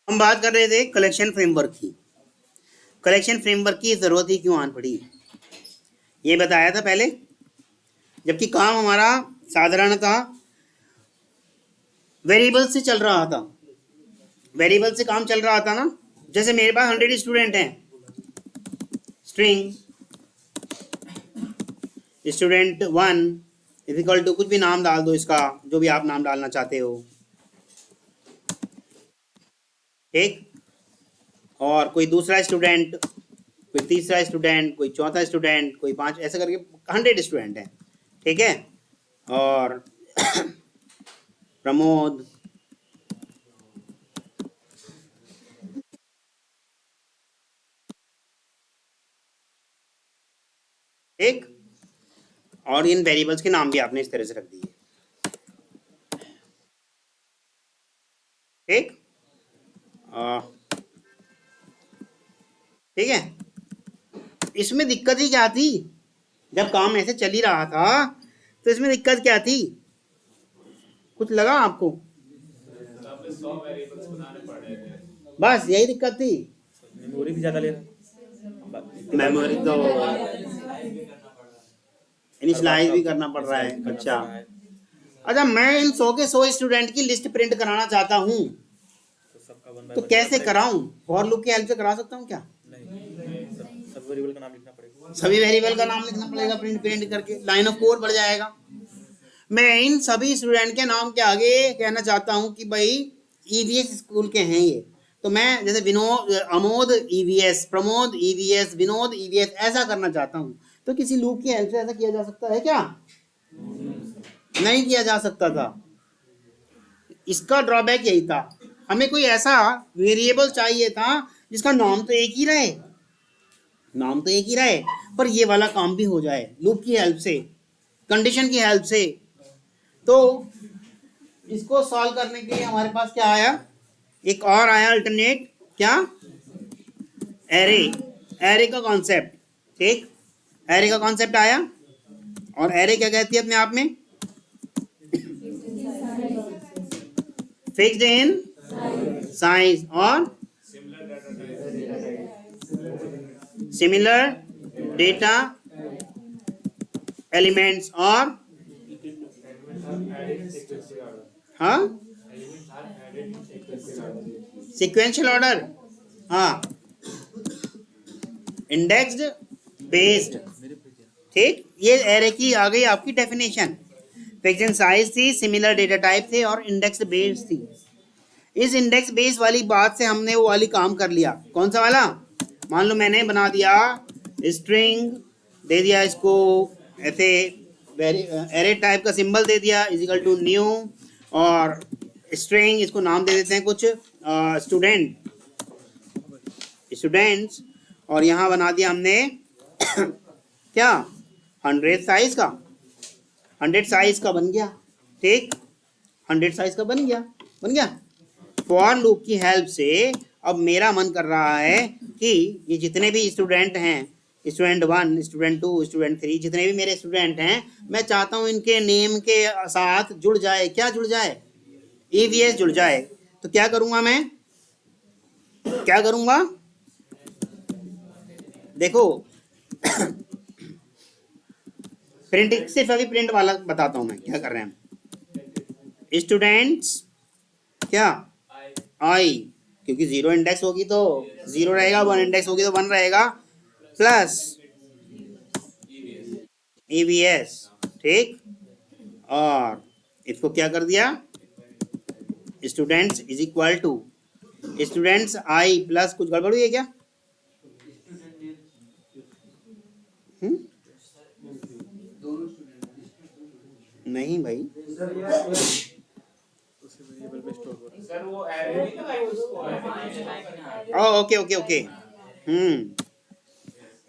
हम बात कर रहे थे कलेक्शन फ्रेमवर्क की। कलेक्शन फ्रेमवर्क की ज़रूरत ही क्यों आन पड़ी, ये बताया था पहले। जबकि काम हमारा साधारणतः वेरिएबल से चल रहा था, वेरिएबल से काम चल रहा था ना। जैसे मेरे पास 100 स्टूडेंट हैं, स्ट्रिंग स्टूडेंट 1 इक्वल टू कुछ भी नाम डाल दो, इसका जो भी आप नाम डालना चाहते हो, ठीक। और कोई दूसरा स्टूडेंट, कोई तीसरा स्टूडेंट, कोई चौथा स्टूडेंट, कोई पांच, ऐसे करके 100 स्टूडेंट हैं, ठीक है। और प्रमोद, ठीक। और इन वेरिएबल्स के नाम भी आपने इस तरह से रख दिए, ठीक। ठीक है। इसमें दिक्कत ही क्या थी, जब काम ऐसे चल ही रहा था तो इसमें दिक्कत क्या थी, कुछ लगा आपको? बस यही दिक्कत थी, मेमोरी भी ज्यादा ले रहा मेमोरी तो इनिशियलाइज भी करना पड़ रहा है। अच्छा अच्छा, मैं इन 100 के 100 स्टूडेंट की लिस्ट प्रिंट कराना चाहता हूँ, तो सबका वन बाय तो वन कैसे कराऊं? फॉर लूप की हेल्प से करा सकता हूँ क्या? नहीं, सब वेरिएबल का नाम लिखना पड़ेगा। सभी वेरिएबल का नाम लिखना पड़ेगा, प्रिंट प्रिंट करके लाइन ऑफ कोड बढ़ जाएगा। मैं इन सभी स्टूडेंट के नाम के आगे कहना चाहता हूँ कि भाई ईवीएस स्कूल के हैं ये, तो मैं जैसे Vinod, Amod EVS, Pramod EVS, Vinod EVS, ऐसा करना चाहता हूँ। तो किसी लूप की हेल्प से ऐसा किया जा सकता है क्या? नहीं किया जा सकता था। इसका ड्रॉबैक यही था, हमें कोई ऐसा वेरिएबल चाहिए था जिसका नाम तो एक ही रहे, नाम तो एक ही रहे, पर ये वाला काम भी हो जाए लूप की हेल्प से, कंडीशन की हेल्प से। तो इसको सॉल्व करने के लिए हमारे पास क्या आया, एक और आया अल्टरनेट, क्या? एरे, एरे का कॉन्सेप्ट, ठीक। एरे का कॉन्सेप्ट आया, और एरे क्या कहती है अपने आप में? फिक्स्ड इन साइज और सिमिलर डेटा एलिमेंट्स, और हाँ सीक्वेंशियल ऑर्डर, हाँ इंडेक्स्ड बेस्ड, ठीक। ये एरे की आ गई आपकी डेफिनेशन। फिक्स्ड इन साइज थी, सिमिलर डेटा टाइप थे, और इंडेक्स बेस्ड थी। इस इंडेक्स बेस वाली बात से हमने वो वाली काम कर लिया। कौन सा वाला? मान लो मैंने बना दिया स्ट्रिंग, दे दिया इसको ऐसे एरे टाइप का सिंबल दे दिया इजिकल टू न्यू, और स्ट्रिंग इसको नाम दे देते हैं कुछ स्टूडेंट, स्टूडेंट्स, और यहाँ बना दिया हमने क्या, 100 साइज का, 100 साइज का बन गया, ठीक। 100 साइज का बन गया, बन गया। फॉर लूप की हेल्प से अब मेरा मन कर रहा है कि ये जितने भी स्टूडेंट हैं, स्टूडेंट 1, स्टूडेंट 2, स्टूडेंट 3, जितने भी मेरे स्टूडेंट हैं, मैं चाहता हूं इनके नेम के साथ जुड़ जाए, क्या जुड़ जाए? ईवीएस जुड़ जाए। तो क्या करूंगा मैं, क्या करूंगा, देखो प्रिंटिंग, सिर्फ अभी प्रिंट वाला बताता हूं मैं क्या कर रहे हैं। स्टूडेंट्स क्या, आई, क्योंकि 0 इंडेक्स होगी तो 0 रहेगा, 1 इंडेक्स होगी तो 1 रहेगा, प्लस ईवीएस, ठीक। और इसको क्या कर दिया, students is equal to students I plus, कुछ गड़बड़ हुई है क्या? नहीं भाई, ओके ओके ओके,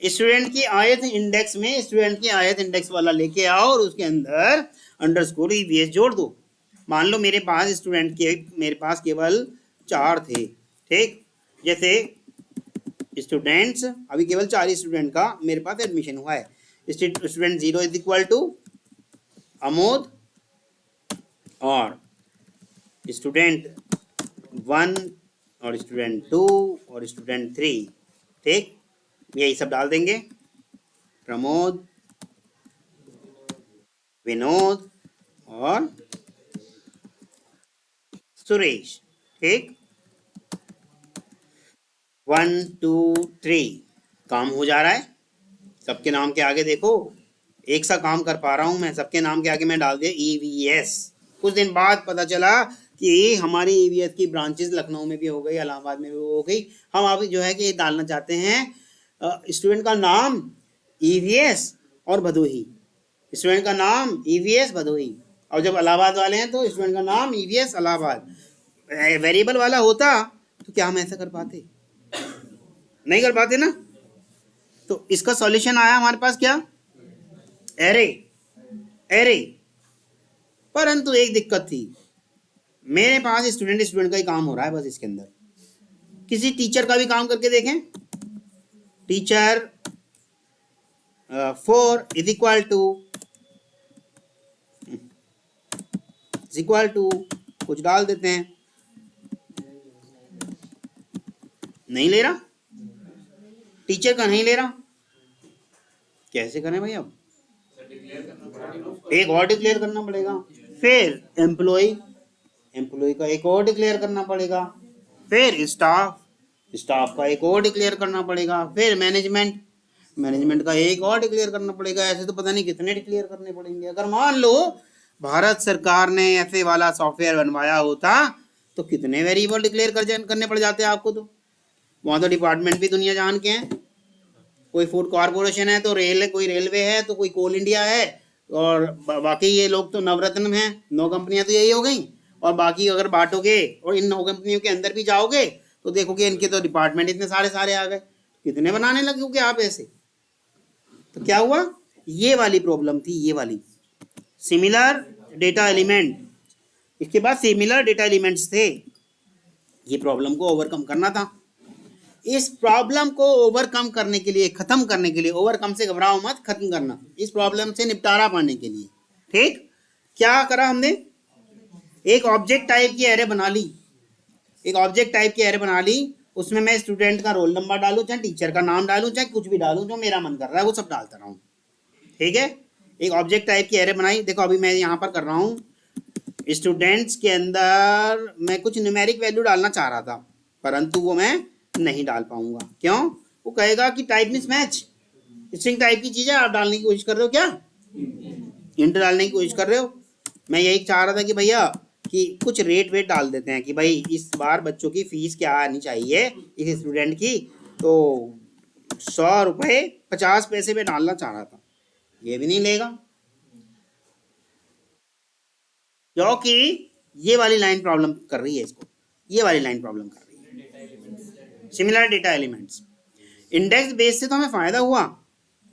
स्टूडेंट की आयत इंडेक्स में स्टूडेंट की आयत इंडेक्स वाला लेके आओ, और उसके अंदर अंडरस्कोर ईवीएस जोड़ दो। मान लो मेरे पास स्टूडेंट के, मेरे पास केवल 4 थे, ठीक। जैसे स्टूडेंट्स, अभी केवल 4 स्टूडेंट का मेरे पास एडमिशन हुआ है। Student 0 is equal to Amod, और स्टूडेंट 1 और स्टूडेंट 2 और स्टूडेंट 3, ठीक, यही सब डाल देंगे। प्रमोद, विनोद और सुरेश, ठीक। 1 2 3 काम हो जा रहा है। सबके नाम के आगे देखो, एक सा काम कर पा रहा हूं मैं। सबके नाम के आगे मैं डाल दिया EVS। कुछ दिन बाद पता चला कि हमारी EVS की ब्रांचेस लखनऊ में भी हो गई, इलाहाबाद में भी हो गई। हम अभी जो है कि डालना चाहते हैं स्टूडेंट का नाम EVS और भदोही, स्टूडेंट का नाम EVS भदोही। और जब इलाहाबाद वाले हैं तो स्टूडेंट का नाम EVS इलाहाबाद। वेरिएबल वाला होता तो क्या हम ऐसा कर पाते? नहीं कर पाते ना। तो इसका सॉल्यूशन आया हमारे पास, क्या? एरे। एरे। परंतु एक दिक्कत थी, मेरे पास स्टूडेंट का ही काम हो रहा है बस इसके अंदर। किसी टीचर का भी काम करके देखें। टीचर 4 इज इक्वल टू कुछ डाल देते हैं। नहीं ले रहा, टीचर का नहीं ले रहा, कैसे करें भाई? अब एक और डिक्लेयर करना पड़ेगा, फिर एम्प्लॉय का एक और डिक्लेयर करना पड़ेगा, फिर स्टाफ का एक और डिक्लेयर करना पड़ेगा, फिर मैनेजमेंट का एक और डिक्लेयर करना पड़ेगा। ऐसे तो पता नहीं कितने डिक्लेयर करने पड़ेंगे। अगर मान लो भारत सरकार ने ऐसे वाला सॉफ्टवेयर बनवाया होता तो कितने वेरिएबल डिक्लेयर करने पड़ जाते आपको। तो वहाँ तो डिपार्टमेंट भी दुनिया जान के हैं। कोई फूड कॉर्पोरेशन है तो कोई रेलवे है तो कोई कोल इंडिया है, और बाकी ये लोग तो नवरत्न हैं। 9 कंपनियां तो यही हो गई। और बाकी अगर बांटोगे और इन 9 कंपनियों के अंदर भी जाओगे तो देखोगे इनके तो डिपार्टमेंट इतने सारे आ गए। कितने बनाने लगे आप ऐसे? तो क्या हुआ? ये वाली प्रॉब्लम थी, ये वाली सिमिलर डेटा एलिमेंट। इसके बाद सिमिलर डेटा एलिमेंट्स थे। ये प्रॉब्लम को ओवरकम करना था। इस प्रॉब्लम को ओवरकम करने के लिए, खत्म करने के लिए, ओवरकम से घबराओ मत, खत्म करना, इस प्रॉब्लम से निपटारा पाने के लिए, ठीक, क्या करा हमने? एक ऑब्जेक्ट टाइप की एरे बना ली। एक ऑब्जेक्ट टाइप की एरे बना ली, उसमें मैं स्टूडेंट का रोल नंबर डालूं, चाहे टीचर का नाम डालूं, चाहे कुछ भी डालूं, जो मेरा मन कर रहा है वो सब डालता रहूं, ठीक है। एक ऑब्जेक्ट टाइप की एरे बनाई। देखो अभी मैं यहाँ पर कर रहा हूँ, स्टूडेंट्स के अंदर मैं कुछ न्यूमेरिक वैल्यू डालना चाह रहा था, परंतु वो मैं नहीं डाल पाऊंगा। क्यों? वो कहेगा कि टाइप मिसमैच, स्ट्रिंग टाइप की चीजें आप डालने की कोशिश कर रहे हो, क्या इंट डालने की कोशिश कर रहे हो। मैं यही चाह रहा था कि भैया कि कुछ रेट डाल देते हैं कि भाई इस बार बच्चों की फीस क्या आनी चाहिए इस स्टूडेंट की, तो 100 रुपये 50 पैसे में डालना चाह रहा था। ये भी नहीं लेगा, क्योंकि ये वाली लाइन प्रॉब्लम कर रही है इसको, ये वाली लाइन प्रॉब्लम कर रही है। Similar data elements. Index base से तो हमें फायदा हुआ,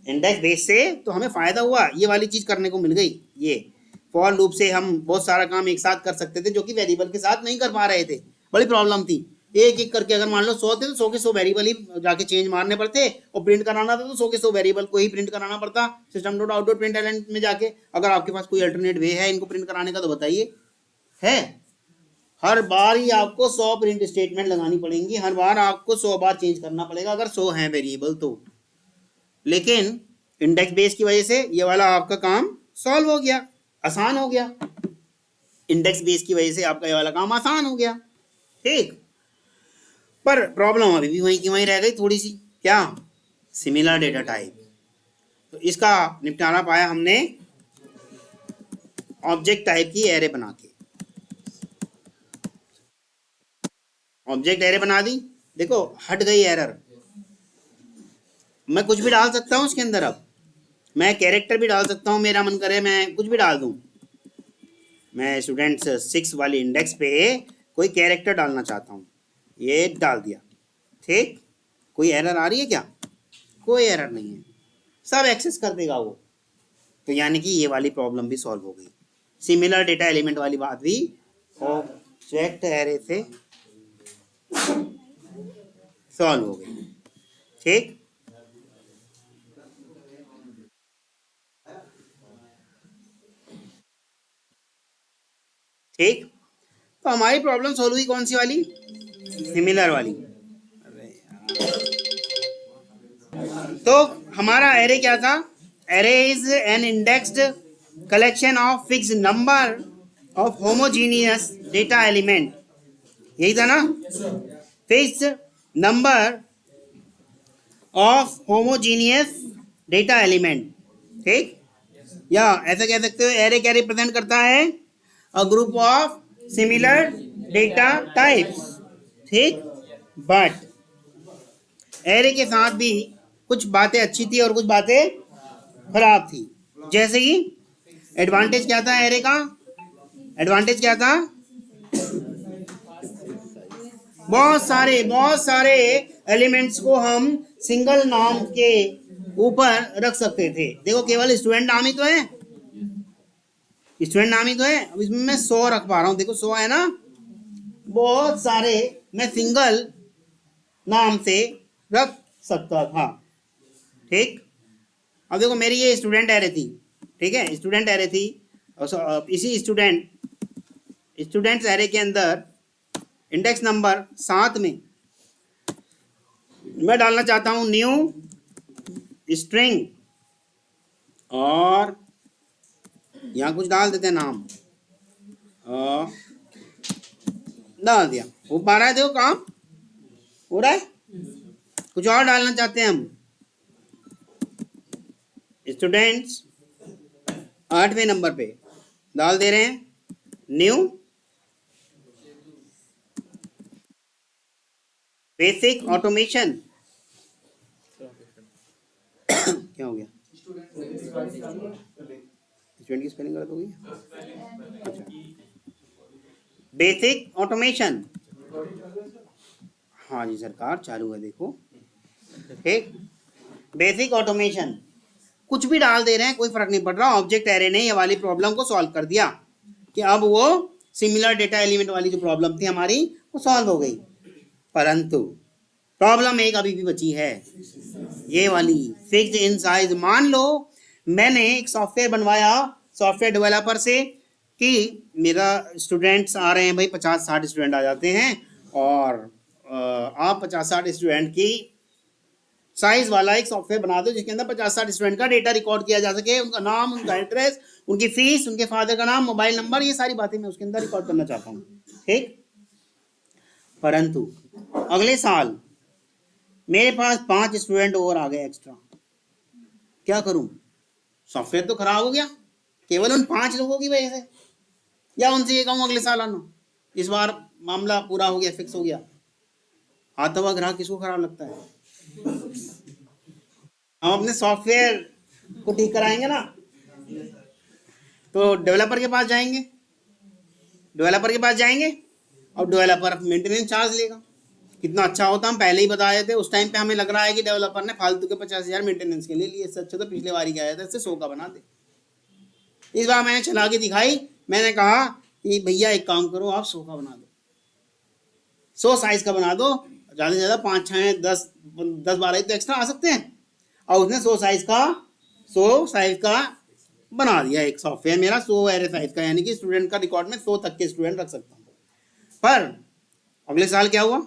इंडेक्स बेस से तो हमें फायदा हुआ, ये वाली चीज करने को मिल गई। ये फॉर लूप से हम बहुत सारा काम एक साथ कर सकते थे, जो कि वेरिएबल के साथ नहीं कर पा रहे थे। बड़ी प्रॉब्लम थी। एक एक करके अगर मान लो 100 थे तो 100 के 100 वेरिएबल ही जाके चेंज मारने पड़ते, और प्रिंट कराना था तो 100 के 100 वेरिएबल को ही प्रिंट कराना पड़ता system dot out dot print element में जाके। अगर आपके पास कोई अल्टरनेट वे है इनको प्रिंट कराने का तो बताइए। है, हर बार ही आपको 100 प्रिंट स्टेटमेंट लगानी पड़ेंगी, हर बार आपको 100 बार चेंज करना पड़ेगा अगर 100 है वेरिएबल तो। लेकिन इंडेक्स बेस की वजह से ये वाला आपका काम सॉल्व हो गया, आसान हो गया। इंडेक्स बेस की वजह से आपका ये वाला काम आसान हो गया, ठीक। पर प्रॉब्लम अभी भी वहीं की वहीं रह गई थोड़ी सी, क्या? Similar data type. तो इसका निपटारा पाया हमने ऑब्जेक्ट टाइप की एरे बना के। ऑब्जेक्ट एरे बना दी, देखो हट गई एरर। मैं कुछ भी डाल सकता हूं उसके अंदर। अब मैं कैरेक्टर भी डाल सकता हूं, मेरा मन करे मैं कुछ भी डाल दूं। मैं स्टूडेंट्स 6 वाली इंडेक्स पे कोई कैरेक्टर डालना चाहता हूं, ये डाल दिया, ठीक। कोई एरर आ रही है क्या? कोई एरर नहीं है, सब एक्सेस कर देगा वो। तो यानी कि ये वाली प्रॉब्लम भी सॉल्व हो गई। सिमिलर डेटा एलिमेंट वाली बात भी ऑब्जेक्ट एरे से सॉल्व हो गई, ठीक। ठीक, तो हमारी प्रॉब्लम सॉल्व हुई कौन सी वाली? सिमिलर वाली। अरे तो हमारा एरे क्या था? Array is an indexed collection of fix number of homogeneous data element, यही था ना? Fix number of homogeneous data element, ठीक? या ऐसा कह सकते हो एरे क्या रिप्रेजेंट करता है? अ group of similar data types, ठीक? बट एरे के साथ भी कुछ बातें अच्छी थी और कुछ बातें खराब थी। जैसे कि एडवांटेज क्या था एरे का? एडवांटेज क्या था? बहुत सारे एलिमेंट्स को हम सिंगल नाम के ऊपर रख सकते थे। देखो केवल स्टूडेंट नाम ही तो है, स्टूडेंट नाम ही तो है। अब इसमें मैं 100 रख पा रहा हूँ, देखो 100 है ना, बहुत सारे मैं सिंगल नाम से रख सकता था, ठीक? अब देखो मेरी ये स्टूडेंट एरे थी, ठीक है, स्टूडेंट एरे थी। इसी स्टूडेंट्स एरे के अंदर इंडेक्स नंबर 7 में मैं डालना चाहता हूं न्यू स्ट्रिंग, और यहां कुछ डाल देते हैं नाम, डाल दिया। हो पा रहा है? देखो काम हो रहा है। कुछ और डालना चाहते हैं हम, स्टूडेंट्स 8वें नंबर पे डाल दे रहे हैं न्यू बेसिक ऑटोमेशन। क्या हो गया? स्टूडेंट की स्पेलिंग गलत हो गई। अच्छा, बेसिक ऑटोमेशन। हाँ जी सरकार, चालू है देखो, ठीक? बेसिक ऑटोमेशन कुछ भी डाल दे रहे हैं, कोई फर्क नहीं पड़ रहा। ऑब्जेक्ट एरे ने ये वाली प्रॉब्लम को सॉल्व कर दिया कि अब वो सिमिलर डेटा एलिमेंट वाली जो प्रॉब्लम थी हमारी वो सॉल्व हो गई। परंतु प्रॉब्लम एक अभी भी बची है, ये वाली फिक्स्ड इन साइज। मान लो मैंने एक सॉफ्टवेयर बनवाया सॉफ्टवेयर डेवलपर से कि मेरा स्टूडेंट्स आ रहे हैं भाई, 50-60 स्टूडेंट आ जाते हैं, और आप 50-60 स्टूडेंट की साइज वाला एक सॉफ्टवेयर बना दो जिसके अंदर 50-60 स्टूडेंट का डेटा रिकॉर्ड किया जा सके, उनका नाम, उनका एड्रेस, उनकी फीस, उनके फादर का नाम, मोबाइल नंबर, ये सारी बातें मैं उसके अंदर रिकॉर्ड करना चाहता हूँ, ठीक? परंतु अगले साल मेरे पास 5 स्टूडेंट और आ गए एक्स्ट्रा, क्या करूं? सॉफ्टवेयर तो खराब हो गया केवल उन 5 लोगों की वजह से। या उनसे ये कहूँ अगले साल आना, इस बार मामला पूरा हो गया, फिक्स हो गया। आता हुआ ग्राहक किसको खराब लगता है? हम अपने सॉफ्टवेयर को ठीक कराएंगे ना, तो डेवलपर के पास जाएंगे, और डेवलपर मेंटेनेंस चार्ज लेगा। कितना अच्छा होता, हम पहले ही बताए थे। उस टाइम पे हमें लग रहा है कि डेवलपर ने फालतू के 50,000 मेंटेनेंस के लिए लिए, इससे अच्छा तो पिछले बार ही आया था, इससे 100 का बना दे। इस बार मैंने चला के दिखाई, मैंने कहा कि भैया एक काम करो, आप 100 का बना दो, 100 साइज का बना दो, ज़्यादा से ज़्यादा 5, 6, 10, 12 तो एक्स्ट्रा आ सकते हैं। और उसने 100 साइज का बना दिया एक सॉफ्टवेयर मेरा, 100 एरे साइज का, यानी कि स्टूडेंट का रिकॉर्ड में 100 तक के स्टूडेंट रख सकता हूँ। पर अगले साल क्या हुआ?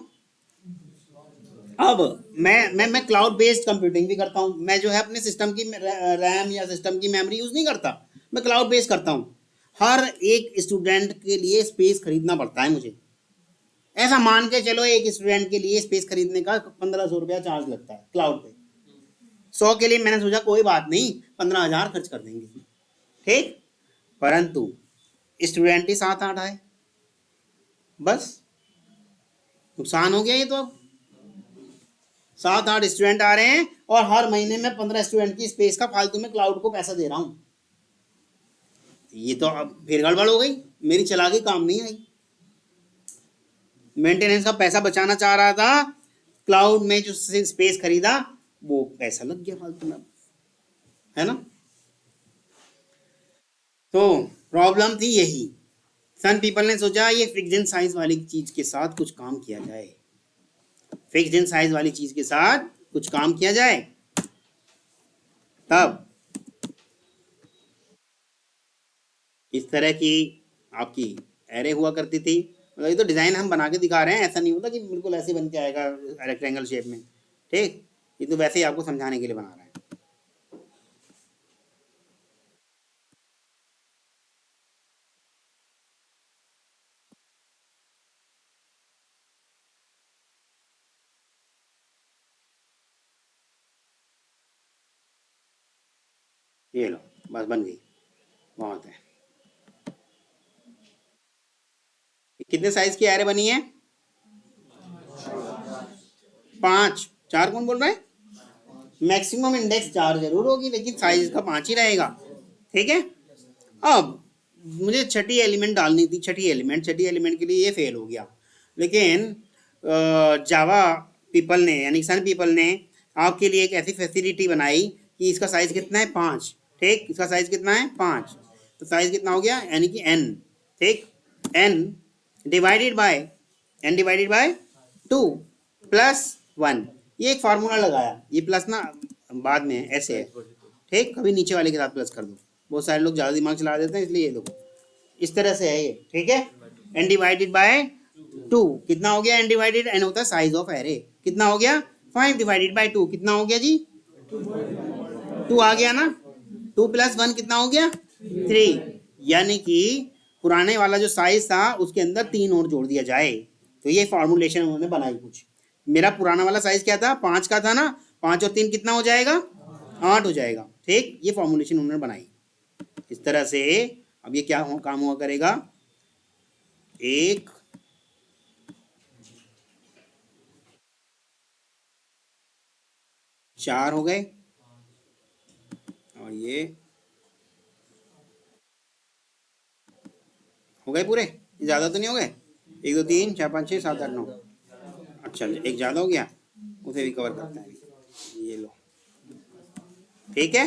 अब मैं क्लाउड बेस्ड कंप्यूटिंग भी करता हूँ। मैं जो है अपने सिस्टम की रैम या सिस्टम की मेमोरी यूज़ नहीं करता, मैं क्लाउड बेस्ड करता हूँ। हर एक स्टूडेंट के लिए स्पेस खरीदना पड़ता है मुझे। ऐसा मान के चलो एक स्टूडेंट के लिए स्पेस खरीदने का 1500 रुपया चार्ज लगता है क्लाउड पे। 100 के लिए मैंने सोचा कोई बात नहीं, 15,000 खर्च कर देंगे, ठीक? परंतु स्टूडेंट ही 7-8 आए, बस नुकसान हो गया ये। तो अब 7-8 स्टूडेंट आ रहे हैं और हर महीने में 15 स्टूडेंट की स्पेस का फालतू में क्लाउड को पैसा दे रहा हूं। ये तो अब फिर गड़बड़ हो गई, मेरी चालाकी काम नहीं आई। मेंटेनेंस का पैसा बचाना चाह रहा था, क्लाउड में जो स्पेस खरीदा वो पैसा लग गया फालतू में, है ना? तो प्रॉब्लम थी यही। सन पीपल ने सोचा ये फिक्स्ड इन साइज वाली चीज के साथ कुछ काम किया जाए, फिक्स्ड इन साइज वाली चीज के साथ कुछ काम किया जाए। तब इस तरह की आपकी एरे हुआ करती थी, मतलब ये तो डिज़ाइन हम बना के दिखा रहे हैं, ऐसा नहीं होता कि बिल्कुल ऐसे बन के आएगा रेक्टेंगल शेप में, ठीक। ये तो वैसे ही आपको समझाने के लिए बना रहे हैं। ये लो, बस बन गई, बहुत है। कितने साइज की एरे बनी है? 5। 4 कौन बोल रहा है? मैक्सिमम इंडेक्स 4 जरूर होगी, लेकिन साइज का 5 ही रहेगा, ठीक है। अब मुझे छठी एलिमेंट डालनी थी, छठी एलिमेंट के लिए ये फेल हो गया, लेकिन जावा पीपल ने यानी सन पीपल ने आपके लिए एक ऐसी फैसिलिटी बनाई कि इसका साइज कितना है? 5, ठीक। इसका साइज कितना है? 5। तो साइज कितना हो गया? यानी कि n, ठीक। n divided by 2 plus 1। ये एक फार्मूला लगाया, ये प्लस ना बाद में ऐसे है, ठीक। कभी नीचे वाले के साथ प्लस कर दो, बहुत सारे लोग ज़्यादा दिमाग चला देते हैं, इसलिए ये देखो इस तरह से है ये, ठीक है। n डिवाइडेड बाय 2 कितना हो गया? n डिवाइडेड, n होता है साइज ऑफ एरे, कितना हो गया? 5 डिवाइडेड बाय 2 कितना हो गया जी? 2 आ गया ना। 2 प्लस 1 कितना हो गया? 3। यानी कि पुराने वाला जो साइज था उसके अंदर 3 और जोड़ दिया जाए, तो ये फॉर्मुलेशन उन्होंने बनाई कुछ। मेरा पुराना वाला साइज क्या था? 5 का था ना, 5 और 3 कितना हो जाएगा? 8 हो जाएगा, ठीक। ये फॉर्मुलेशन उन्होंने बनाई इस तरह से। अब ये क्या काम हुआ करेगा? 1 4 हो गए, और ये हो गए पूरे, ज़्यादा तो नहीं हो गए? 1 2 3 4 5 6 7 8 9। अच्छा, एक ज़्यादा हो गया, उसे भी कवर करते हैं, ये लो, ठीक है।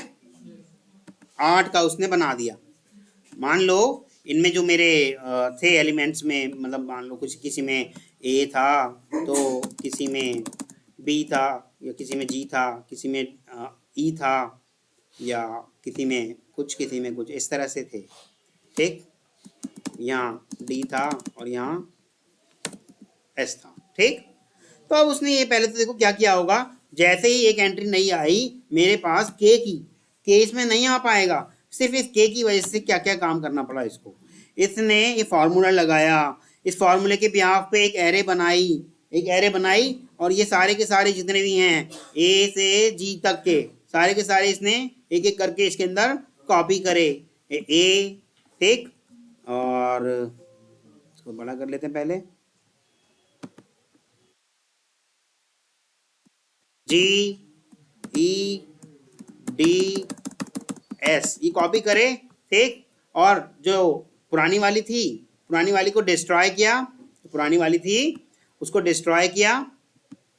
8 का उसने बना दिया। मान लो इनमें जो मेरे थे एलिमेंट्स में, मतलब मान लो कुछ किसी में A था, तो किसी में B था, या किसी में G था, किसी में E था, या किसी में कुछ इस तरह से थे, ठीक। यहाँ D था और यहाँ S था, ठीक। तो अब उसने ये पहले तो देखो क्या किया होगा, जैसे ही एक एंट्री नहीं आई मेरे पास K इसमें नहीं आ पाएगा, सिर्फ इस K की वजह से क्या क्या काम करना पड़ा इसको। इसने ये फार्मूला लगाया, इस फार्मूले के बिहाफ पे एक एरे बनाई, और ये सारे के सारे जितने भी हैं A से G तक के सारे के सारे इसने एक एक करके इसके अंदर कॉपी करे, A, ठीक। और इसको बड़ा कर लेते हैं पहले, G E D S, ये कॉपी करे, ठीक। और जो पुरानी वाली को डिस्ट्रॉय किया, तो पुरानी वाली थी उसको डिस्ट्रॉय किया,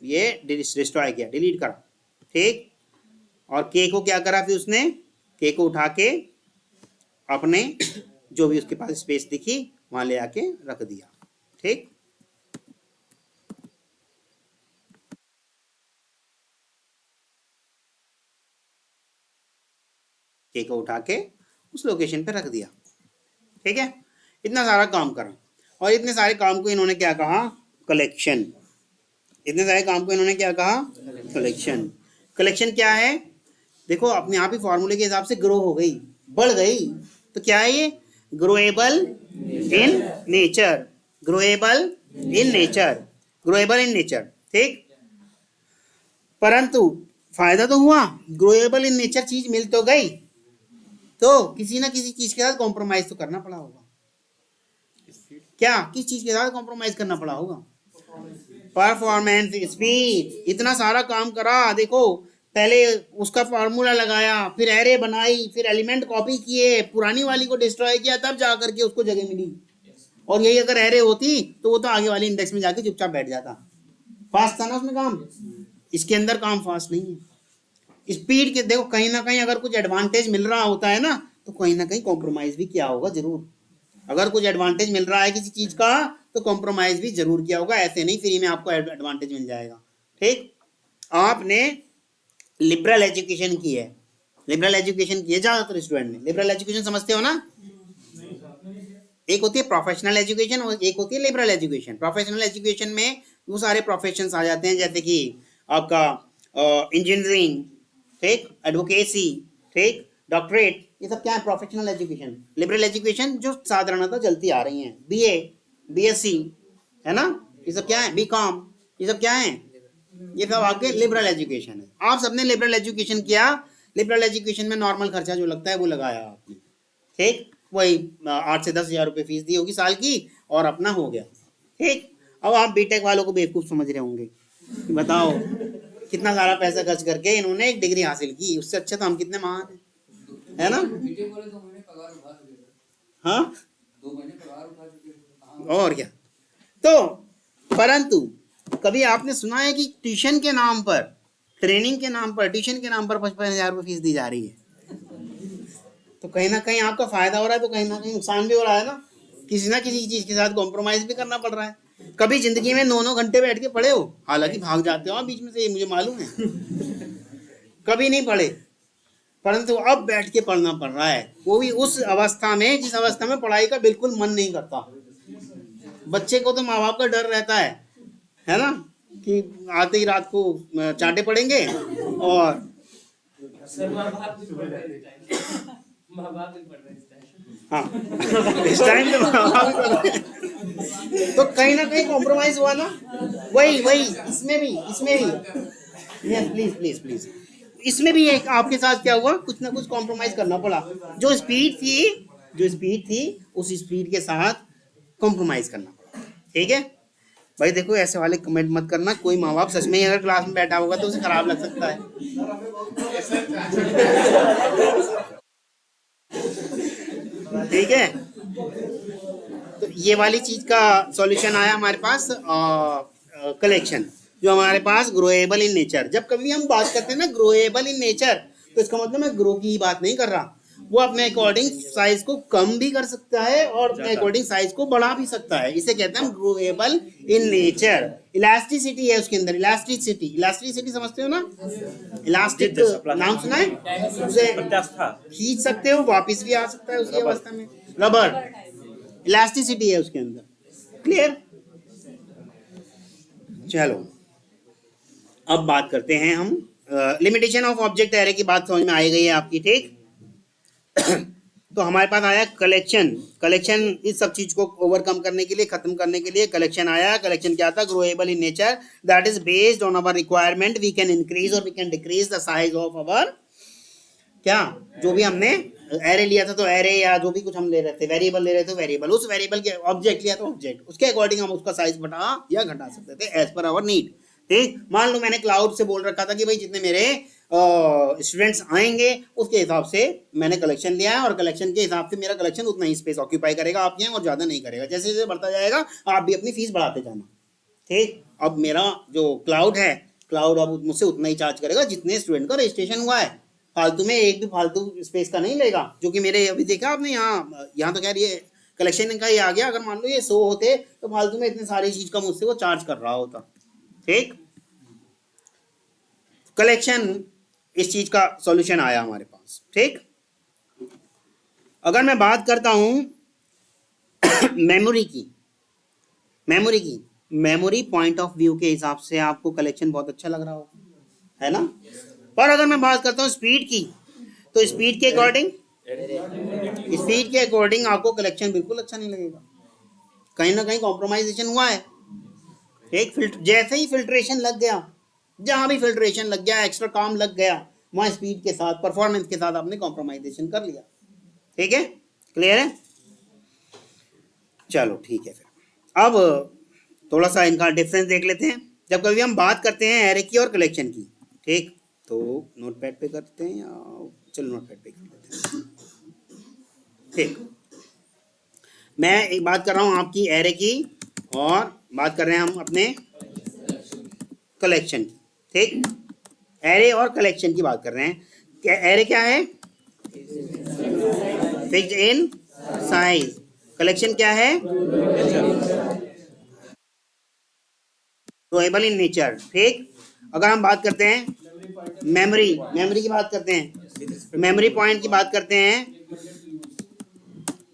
ये डिस्ट्रॉय किया, डिलीट करा, ठीक। और K को क्या करा? फिर उसने K को उठा के अपने जो भी उसके पास स्पेस दिखी वहां ले आके रख दिया, ठीक। K को उठा के उस लोकेशन पे रख दिया, ठीक है। इतना सारा काम करा, और इतने सारे काम को इन्होंने क्या कहा? कलेक्शन। इतने सारे काम को इन्होंने क्या कहा? कलेक्शन। कलेक्शन क्या है? देखो अपने आप ही फॉर्मूले के हिसाब से ग्रो हो गई, बढ़ गई, तो क्या है ये? ग्रोएबल इन नेचर, ग्रोएबल इन नेचर, ठीक। परंतु फायदा तो हुआ, ग्रोएबल इन नेचर चीज मिल तो गई, तो किसी ना किसी चीज के साथ कॉम्प्रोमाइज तो करना पड़ा होगा। क्या? किस चीज के साथ कॉम्प्रोमाइज करना पड़ा होगा? Performance, speed. इतना सारा काम करा, देखो पहले उसका फार्मूला लगाया, फिर एरे बनाई, फिर एलिमेंट कॉपी किए, पुरानी वाली को डिस्ट्रॉय किया, तब जा करके उसको जगह मिली। और यही अगर एरे होती तो वो तो आगे वाले इंडेक्स में जाके चुपचाप बैठ जाता। फास्ट था ना उसमें काम, इसके अंदर काम फास्ट नहीं है। स्पीड के देखो, कहीं ना कहीं अगर कुछ एडवांटेज मिल रहा होता है ना, तो कहीं ना कहीं कॉम्प्रोमाइज भी किया होगा जरूर। अगर कुछ एडवांटेज मिल रहा है किसी चीज का, तो कॉम्प्रोमाइज भी जरूर किया होगा, ऐसे नहीं फ्री में आपको एडवांटेज मिल जाएगा, ठीक। आपने लिबरल एजुकेशन की है, ज्यादातर स्टूडेंट ने लिबरल एजुकेशन समझते हो ना? एक होती है प्रोफेशनल एजुकेशन और एक होती है लिबरल एजुकेशन। प्रोफेशनल एजुकेशन में वो सारे प्रोफेशंस आ जाते हैं, जैसे कि आपका इंजीनियरिंग, ठीक, एडवोकेसी, ठीक, डॉक्टरेट, ये सब क्या है? Professional education. लिबरल एजुकेशन जो साधारणतः चलती आ रही हैं, बीए, बीएससी, है ना, ये सब क्या है? बीकॉम, ये सब क्या है? ये सब आपके लिबरल एजुकेशन है। आप सबने लिबरल एजुकेशन किया, लिबरल एजुकेशन में नॉर्मल खर्चा जो लगता है वो लगाया आपने, ठीक, वही 8 से 10 हज़ार रुपये फीस दी होगी साल की और अपना हो गया, ठीक। अब आप बीटेक वालों को बेवकूफ़ समझ रहे होंगे, बताओ कितना सारा पैसा खर्च करके इन्होंने एक डिग्री हासिल की, उससे अच्छा तो हम कितने महान हैं, है ना? हाँ, 2 महीने पगार उठा चुके। और क्या। तो परंतु कभी आपने सुना है कि ट्यूशन के नाम पर, ट्रेनिंग के नाम पर, ट्यूशन के नाम पर 55 हज़ार रुपये फीस दी जा रही है? तो कहीं ना कहीं आपका फायदा हो रहा है, तो कहीं ना कहीं नुकसान भी हो रहा है ना, किसी ना किसी चीज के साथ कॉम्प्रोमाइज भी करना पड़ रहा है। कभी जिंदगी में 9-9 घंटे बैठ के पढ़े हो? हालांकि भाग जाते हो आप बीच में से, ये मुझे मालूम है, कभी नहीं पढ़े, परंतु अब बैठ के पढ़ना पड़ रहा है, वो भी उस अवस्था में जिस अवस्था में पढ़ाई का बिल्कुल मन नहीं करता। बच्चे को तो माँ बाप का डर रहता है ना, कि आते ही रात को चांटे पड़ेंगे और हाँ इस टाइम तो कहीं ना कहीं कॉम्प्रोमाइज हुआ ना, वही इसमें भी यस प्लीज प्लीज प्लीज, इसमें भी एक आपके साथ क्या हुआ, कुछ ना कुछ कॉम्प्रोमाइज करना पड़ा। जो स्पीड थी उस स्पीड के साथ कॉम्प्रोमाइज करना पड़ा, ठीक है भाई। देखो ऐसे वाले कमेंट मत करना, कोई माँ बाप सच में ही अगर क्लास में बैठा होगा तो उसे खराब लग सकता है। ठीक है, तो ये वाली चीज का सॉल्यूशन आया हमारे पास, कलेक्शन, जो हमारे पास ग्रोएबल इन नेचर। जब कभी हम बात करते हैं ना ग्रोएबल इन नेचर, तो इसका मतलब मैं ग्रो की बात नहीं कर रहा, वो अपने अकॉर्डिंग साइज को कम भी कर सकता है और अपने अकॉर्डिंग साइज को बढ़ा भी सकता है, इसे कहते हैं हम ग्रोएबल इन नेचर। इलास्टिसिटी है उसके अंदर, इलास्टिसिटी समझते हो ना, इलास्टिक नाम सुना है, उसे खींच सकते हो वापिस भी आ सकता है उसी अवस्था में, रबर, इलास्टिसिटी है उसके अंदर, क्लियर। चलो अब बात करते हैं हम लिमिटेशन ऑफ ऑब्जेक्ट एरे की बात समझ में आ गई है आपकी, ठीक। तो हमारे पास आया कलेक्शन इस सब चीज को ओवरकम करने के लिए, खत्म करने के लिए कलेक्शन आया। कलेक्शन क्या था? Growable in nature, that is based on our requirement, we can increase और we can decrease the size of our, क्या जो भी हमने एरे लिया था तो एरे, या जो भी कुछ हम ले रहे थे, वेरिएबल ले रहे थे वेरिएबल, उस वेरिएबल के ऑब्जेक्ट लिया तो ऑब्जेक्ट, उसके अकॉर्डिंग हम उसका साइज बढ़ा या घटा सकते थे एज पर आवर नीड, ठीक। मान लो मैंने क्लाउड से बोल रखा था कि भाई जितने मेरे स्टूडेंट्स आएंगे उसके हिसाब से मैंने कलेक्शन लिया है, और कलेक्शन के हिसाब से मेरा कलेक्शन उतना ही स्पेस ऑक्यूपाई करेगा आपके यहाँ और ज़्यादा नहीं करेगा। जैसे जैसे बढ़ता जाएगा आप भी अपनी फीस बढ़ाते जाना, ठीक। अब मेरा जो क्लाउड है, क्लाउड अब मुझसे उतना ही चार्ज करेगा जितने स्टूडेंट का रजिस्ट्रेशन हुआ है, फालतू में एक भी फालतू स्पेस का नहीं लेगा, जो कि मेरे अभी देखा आपने यहाँ तो खैर ये कलेक्शन का ही आ गया। अगर मान लो ये 100 होते तो फालतू में इतने सारी चीज़ का मुझसे वो चार्ज कर रहा होता, ठीक। कलेक्शन इस चीज का सॉल्यूशन आया हमारे पास, ठीक। अगर मैं बात करता हूं मेमोरी पॉइंट ऑफ व्यू के हिसाब से आपको कलेक्शन बहुत अच्छा लग रहा होगा, है ना। पर अगर मैं बात करता हूं स्पीड की, तो स्पीड के अकॉर्डिंग आपको कलेक्शन बिल्कुल अच्छा नहीं लगेगा, कहीं ना कहीं कॉम्प्रोमाइजेशन हुआ है, एक जैसे ही फिल्ट्रेशन लग गया, जहां भी फिल्ट्रेशन लग गया, एक्स्ट्रा काम लग गया, वहां स्पीड के साथ, परफॉर्मेंस के साथ आपने कॉम्प्रोमाइजेशन कर लिया, ठीक है, क्लियर है। चलो ठीक है, फिर अब थोड़ा सा इनका डिफरेंस देख लेते हैं। जब कभी हम बात करते हैं एरे की और कलेक्शन की, ठीक, तो नोटपैड पे करते हैं, या चलो नोटपैड पे कर लेते हैं, ठीक। मैं एक बात कर रहा हूं आपकी एरे की, और बात कर रहे हैं हम अपने कलेक्शन की, ठीक। एरे और कलेक्शन की बात कर रहे हैं। एरे क्या है? Fixed in size. कलेक्शन क्या है? ग्रोएबल इन नेचर, ठीक। अगर हम बात करते हैं मेमोरी की बात करते हैं, मेमोरी पॉइंट की बात करते हैं,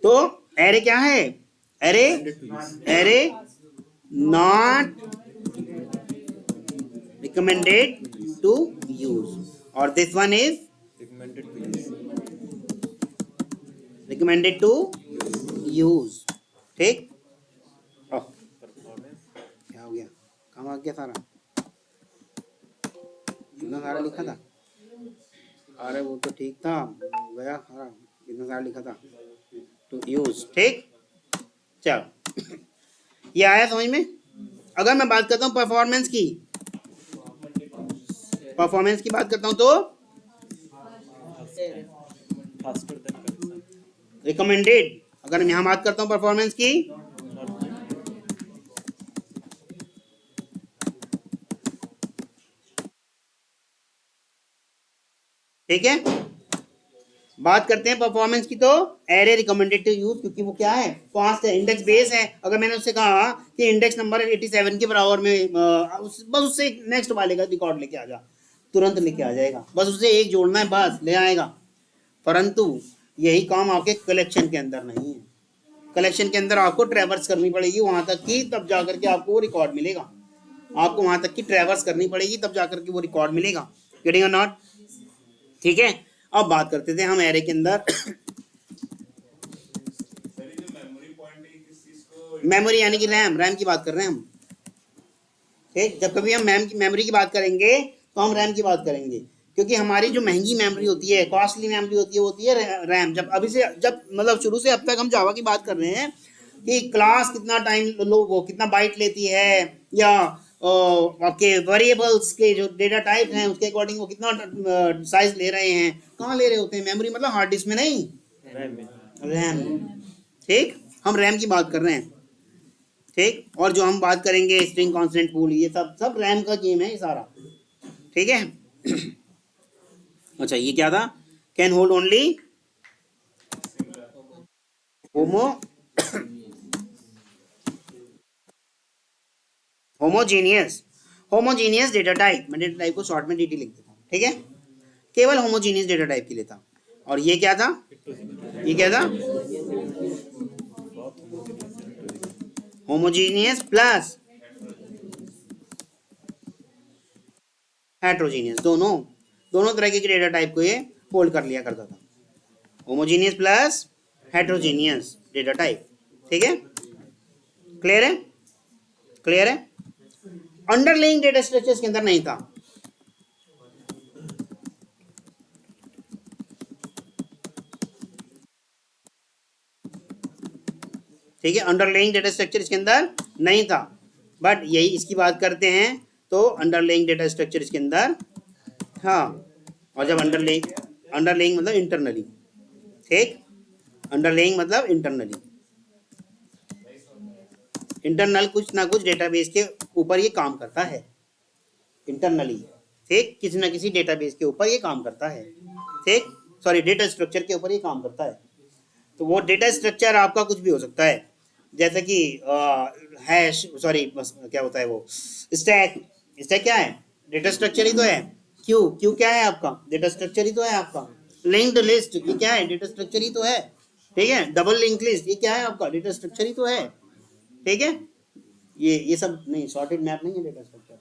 तो एरे क्या है? Array array not recommended to use, और this one is recommended to use. ठीक, क्या हो गया, कहाँ आ गया सारा? इतना सारा लिखा था, अरे वो तो ठीक था, गया सारा, इतना सारा लिखा था टू यूज। ठीक, चलो ये आया समझ में। अगर मैं बात करता हूँ परफॉर्मेंस की, परफॉर्मेंस की बात करता हूँ तो फास्टर देन करेक्शन, रिकमेंडेड। अगर मैं यहाँ बात करता हूँ परफॉर्मेंस की, ठीक है, बात करते हैं परफॉर्मेंस की तो एरे रिकमेंडेड टू यूज, क्योंकि वो क्या है, फास्ट है, इंडेक्स बेस है। अगर मैंने उससे कहा कि इंडेक्स नंबर 87 के बराबर में बस उससे नेक्स्ट वाले का रिकॉर्ड लेके आ जा, तुरंत लेके आ जाएगा, बस उससे एक जोड़ना है, बस ले आएगा। परंतु यही काम आपके कलेक्शन के अंदर नहीं है। कलेक्शन के अंदर आपको ट्रैवर्स करनी पड़ेगी वहां तक की, तब जाकर के आपको वो रिकॉर्ड मिलेगा। आपको वहां तक की ट्रैवर्स करनी पड़ेगी, तब जाकर के वो रिकॉर्ड मिलेगा। गेटिंग और नॉट? ठीक है, अब बात करते थे हम एरे के अंदर मेमोरी यानी कि रैम, रैम की बात कर रहे हैं हम। ठीक, जब कभी हम मेमोरी की बात करेंगे तो हम रैम की बात करेंगे, क्योंकि हमारी जो महंगी मेमोरी होती है, कॉस्टली मेमोरी होती है रैम। जब अभी से, जब मतलब शुरू से अब तक हम जावा की बात कर रहे हैं कि क्लास कितना टाइम लो, वो कितना बाइट लेती है, या आपके वेरिएबल्स के जो डेटा टाइप हैं उसके अकॉर्डिंग वो कितना साइज ले रहे हैं, कहाँ ले रहे होते हैं? मेमोरी मतलब हार्ड डिस्क में नहीं, रैम। ठीक, हम रैम की बात कर रहे हैं। ठीक, और जो हम बात करेंगे स्ट्रिंग कांस्टेंट पूल, ये सब रैम का गेम है ये सारा। ठीक है। अच्छा, ये क्या था? Can hold only homogeneous data type. मैं डेटा टाइप को शॉर्ट में डीटी लिख देता हूँ। ठीक है, केवल होमोजीनियस डेटा टाइप के लिए था। और ये क्या था? ये क्या था? होमोजीनियस प्लस हेट्रोजीनियस, दोनों तरह के डेटा टाइप को ये होल्ड कर लिया करता था। Homogeneous plus heterogeneous data type. ठीक है, क्लियर है? क्लियर है? अंडरलाइंग डेटा स्ट्रक्चर्स के अंदर नहीं था। ठीक है, अंडरलाइंग डेटा स्ट्रक्चर इसके अंदर नहीं था, बट यही इसकी बात करते हैं तो अंडरलाइंग डेटा स्ट्रक्चर इसके अंदर, हाँ। और जब अंडरलाइंग मतलब इंटरनली, ठीक, अंडरलाइंग मतलब इंटरनली, इंटरनल कुछ ना कुछ डेटाबेस के ऊपर ये काम करता है, इंटरनली। ठीक, किसी ना किसी डेटाबेस के ऊपर ये काम करता है। ठीक, सॉरी, डेटा स्ट्रक्चर के ऊपर ये काम करता है। तो वो डेटा स्ट्रक्चर आपका कुछ भी हो सकता है, जैसे कि हैश, सॉरी क्या होता है वो, स्टैक क्या है? डेटा स्ट्रक्चर ही तो है। क्यू क्या है आपका? डेटा स्ट्रक्चर ही तो है आपका। लिंक्ड लिस्ट, ये क्या है? डेटा स्ट्रक्चर ही तो है। ठीक है, डबल लिंक लिस्ट, ये क्या है आपका? डेटा स्ट्रक्चर ही तो है। ठीक है, ये सब नहीं, सॉर्टेड मैप नहीं है डेटा स्ट्रक्चर,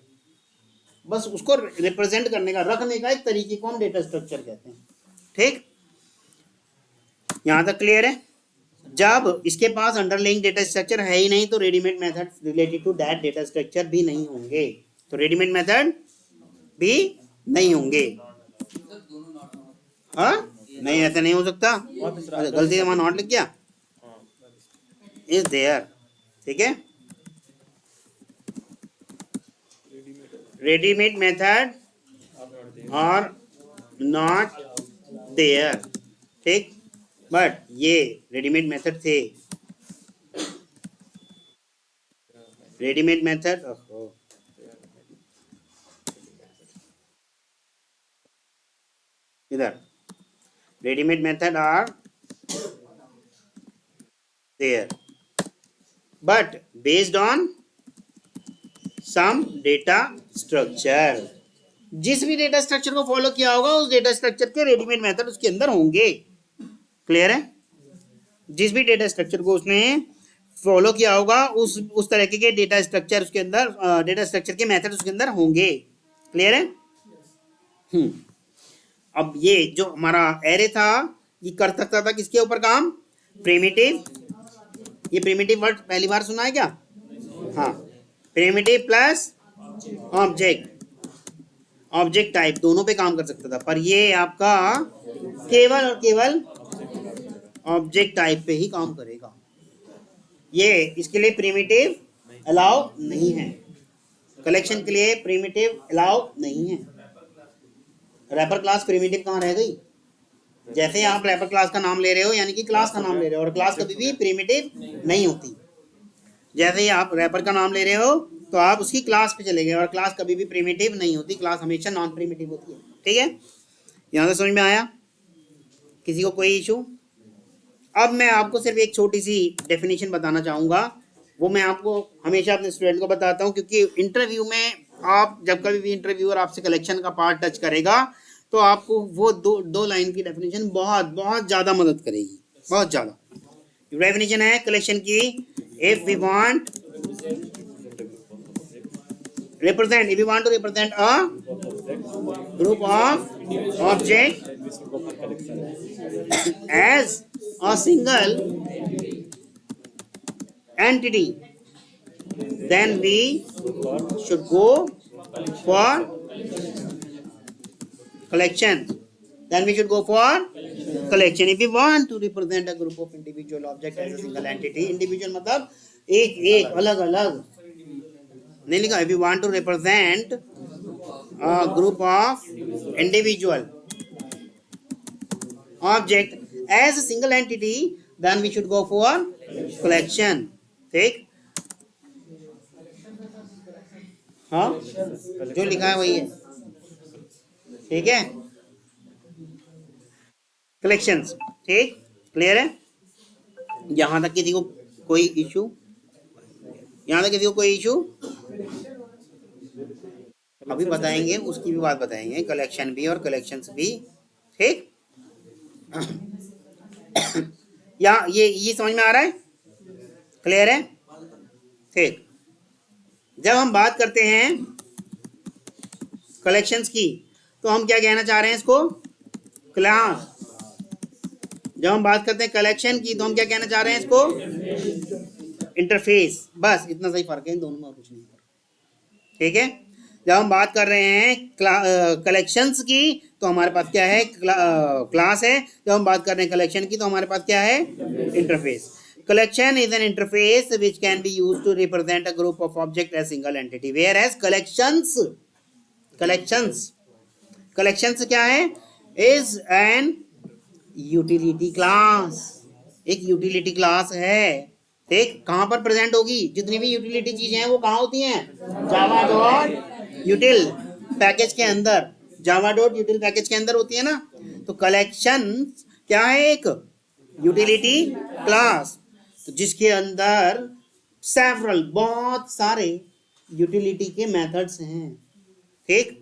बस उसको रिप्रेजेंट करने का, रखने का एक तरीके को हम डेटा स्ट्रक्चर कहते हैं। ठीक, यहां तक क्लियर है? जब इसके पास अंडरलाइंग डेटा स्ट्रक्चर है ही नहीं तो readymade method related to that data structure भी नहीं होंगे, तो रेडीमेड मेथड भी नहीं होंगे। हाँ, नहीं, ऐसा नहीं हो सकता। गलती से वहां नॉट लिख गया, इज देयर। ठीक है, readymade method are not there. ठीक, बट ये रेडीमेड मेथड थे, रेडीमेड मेथड, इधर readymade method are there, but based on some data structure. जिस भी डेटा स्ट्रक्चर को फॉलो किया होगा उस डेटा स्ट्रक्चर के रेडीमेड मेथड उसके अंदर होंगे। क्लियर है? जिस भी डेटा स्ट्रक्चर को उसने फॉलो किया होगा उस तरीके के डेटा स्ट्रक्चर उसके अंदर डेटा स्ट्रक्चर के मेथड उसके अंदर होंगे। क्लियर है? अब ये जो हमारा एरे था ये कर सकता था किसके ऊपर काम? प्रिमिटिव। ये प्रिमिटिव वर्ड पहली बार सुना है क्या? हाँ, प्रिमिटिव प्लस ऑब्जेक्ट टाइप दोनों पे काम कर सकता था, पर ये आपका केवल और केवल ऑब्जेक्ट टाइप पे ही काम करेगा। ये इसके लिए प्रिमिटिव अलाउ नहीं है, कलेक्शन के लिए प्रिमिटिव अलाउ नहीं है। रैपर क्लास प्रिमिटिव कहाँ रह गई? जैसे आप रैपर क्लास का नाम ले रहे हो यानी कि क्लास का नाम ले रहे हो, और क्लास कभी भी प्रिमिटिव नहीं होती। जैसे ही आप रैपर का नाम ले रहे हो तो आप उसकी क्लास पे चले गए, और क्लास कभी भी प्रिमिटिव नहीं होती, क्लास हमेशा नॉन प्रिमिटिव होती है। ठीक है, यहाँ से समझ में आया? किसी को कोई इशू? अब मैं आपको सिर्फ एक छोटी सी डेफिनेशन बताना चाहूँगा, वो मैं आपको हमेशा अपने स्टूडेंट को बताता हूँ, क्योंकि इंटरव्यू में आप जब कभी भी इंटरव्यूअर आपसे कलेक्शन का पार्ट टच करेगा तो आपको वो दो लाइन की डेफिनेशन बहुत बहुत ज़्यादा मदद करेगी, बहुत ज़्यादा। डेफिनेशन है कलेक्शन की, if we want to represent a group of object as a single entity, then we should go for collection. If we want to represent a group of individual object as a single entity, individual मतलब एक अलग अलग नहीं लिखा। If you want to represent a group of individual object as a single entity, then we should go for collection. ठीक? हाँ, जो लिखा है वही है। ठीक है, कलेक्शंस। ठीक, क्लियर है? यहाँ तक किसी को कोई इशू? यहाँ तक किसी को कोई इशू? अभी बताएंगे, उसकी भी बात बताएंगे, कलेक्शन भी और कलेक्शंस भी। ठीक, या ये समझ में आ रहा है? क्लियर है? ठीक, जब हम बात करते हैं कलेक्शंस की तो हम क्या कहना चाह रहे हैं इसको? क्लास। जब हम बात करते हैं कलेक्शन की तो हम क्या कहना चाह रहे हैं इसको? इंटरफेस। बस इतना सही फर्क है इन दोनों में, और कुछ नहीं। ठीक है, जब हम बात कर रहे हैं कलेक्शंस की तो हमारे पास क्या है? क्लास है। जब हम बात कर रहे हैं कलेक्शन की तो हमारे पास क्या है? Interface. Collection is an interface which can be used to represent a group of objects as single entity, whereas collections क्या है? Is an utility class, एक यूटिलिटी क्लास है। ठीक, कहाँ पर प्रेजेंट होगी? जितनी भी यूटिलिटी चीजें हैं वो कहाँ होती हैं? java.util पैकेज के अंदर, java.util पैकेज के अंदर होती है ना। तो कलेक्शन क्या है? एक यूटिलिटी क्लास, तो जिसके अंदर सेवरल बहुत सारे यूटिलिटी के मेथड्स हैं। ठीक,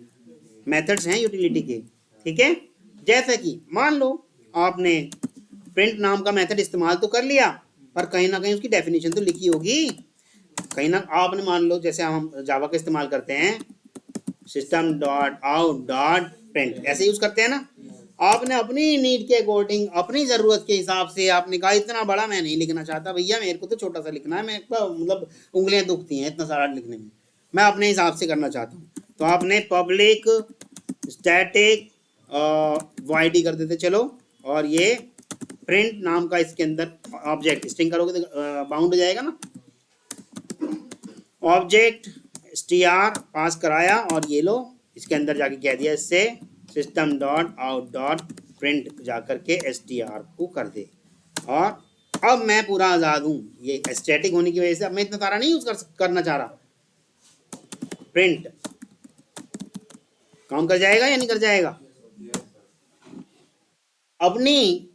मेथड्स हैं यूटिलिटी के। ठीक है, जैसे कि मान लो आपने प्रिंट नाम का मेथड इस्तेमाल तो कर लिया, पर कहीं ना कहीं उसकी डेफिनेशन तो लिखी होगी। कहीं ना आपने मान लो जैसे हम जावा का इस्तेमाल करते हैं, system.out.print ऐसे यूज करते हैं ना। आपने अपनी नीड के अकॉर्डिंग, अपनी ज़रूरत के हिसाब से आपने कहा इतना बड़ा मैं नहीं लिखना चाहता भैया, मेरे को तो छोटा सा लिखना है, मेरे को मतलब उंगलियां दुखती हैं इतना सारा लिखने में, मैं अपने हिसाब से करना चाहता हूँ। तो आपने पब्लिक स्टैटिक वाइड कर देते चलो, और ये प्रिंट नाम का इसके अंदर ऑब्जेक्ट स्ट्रिंग करोगे तो बाउंड हो जाएगा ना। ऑब्जेक्ट str पास कराया और ये लो इसके अंदर जाके कह दिया इससे system.out.print जाकर के str को कर दे। और अब मैं पूरा आज़ाद हूँ, ये स्टैटिक होने की वजह से अब मैं इतना सारा नहीं यूज करना चाह रहा। प्रिंट काम कर जाएगा या नहीं कर जाएगा? अपनी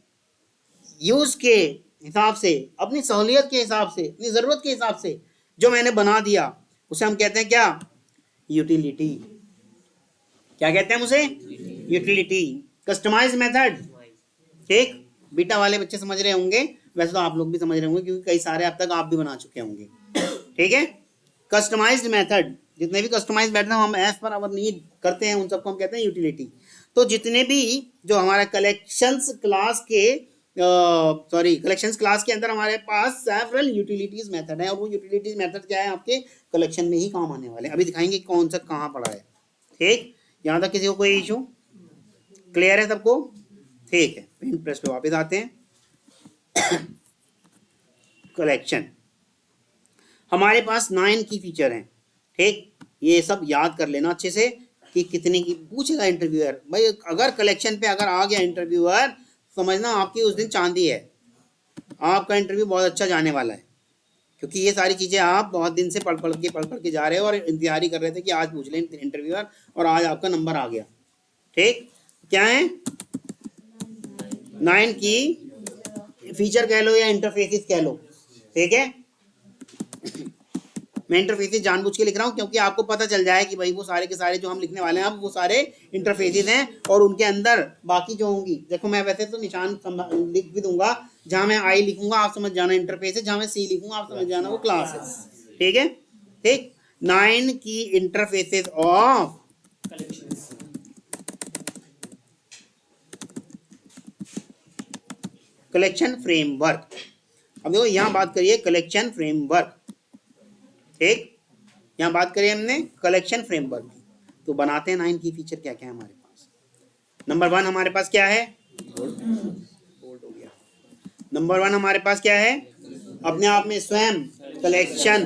यूज के हिसाब से, अपनी सहूलियत के हिसाब से, अपनी ज़रूरत के हिसाब से जो मैंने बना दिया उसे हम कहते हैं क्या? यूटिलिटी। क्या कहते हैं उसे? यूटिलिटी। Customize method. ठीक, बीटा वाले बच्चे समझ रहे होंगे, वैसे तो आप लोग भी समझ रहे होंगे क्योंकि कई सारे अब तक आप भी बना चुके होंगे। ठीक है। कस्टमाइज्ड मेथड, जितने भी कस्टमाइज्ड मेथड हम एज पर आवर नीड करते हैं उन सबको हम कहते हैं यूटिलिटी। तो जितने भी जो हमारा कलेक्शंस क्लास के अंदर हमारे पास सेवरल यूटिलिटीज मेथड है, और वो यूटिलिटीज मेथड क्या है आपके कलेक्शन में ही काम आने वाले हैं। अभी दिखाएंगे कौन सा कहाँ पड़ा है। ठीक, यहाँ तक किसी को कोई इशू क्लियर है सबको? ठीक है, प्रिंट प्रेस पे वापस आते हैं। कलेक्शन हमारे पास 9 की फीचर हैं। ठीक, ये सब याद कर लेना अच्छे से कि कितने की पूछेगा इंटरव्यूअर। भाई अगर कलेक्शन पे अगर आ गया इंटरव्यूअर, समझना आपकी उस दिन चांदी है, आपका इंटरव्यू बहुत अच्छा जाने वाला है, क्योंकि ये सारी चीज़ें आप बहुत दिन से पढ़ के जा रहे हो और तैयारी कर रहे थे कि आज पूछ लें इंटरव्यूअर, और आज आपका नंबर आ गया। ठीक, क्या है 9 की फीचर कह लो या इंटरफेसेस कह लो। ठीक है, मैं इंटरफेसेस जानबूझ के लिख रहा हूँ क्योंकि आपको पता चल जाए कि भाई वो सारे के सारे जो हम लिखने वाले हैं अब वो सारे इंटरफेसेस हैं, और उनके अंदर बाकी जो होंगी, देखो मैं वैसे तो निशान लिख भी दूंगा, जहां मैं आई लिखूंगा आप समझ जाना इंटरफेस है, जहां मैं सी लिखूंगा आप समझ जाना वो क्लास है। ठीक है, ठीक, 9 की इंटरफेसेस ऑफ कलेक्शन फ्रेमवर्क। अब देखो यहाँ बात करिए कलेक्शन फ्रेमवर्क। ठीक, यहाँ बात करिए हमने कलेक्शन फ्रेमवर्क की, तो बनाते हैं 9 की फीचर क्या क्या है हमारे पास। नंबर 1 हमारे पास क्या है, बोल्ड हो गया। नंबर 1 हमारे पास क्या है, अपने आप में स्वयं कलेक्शन।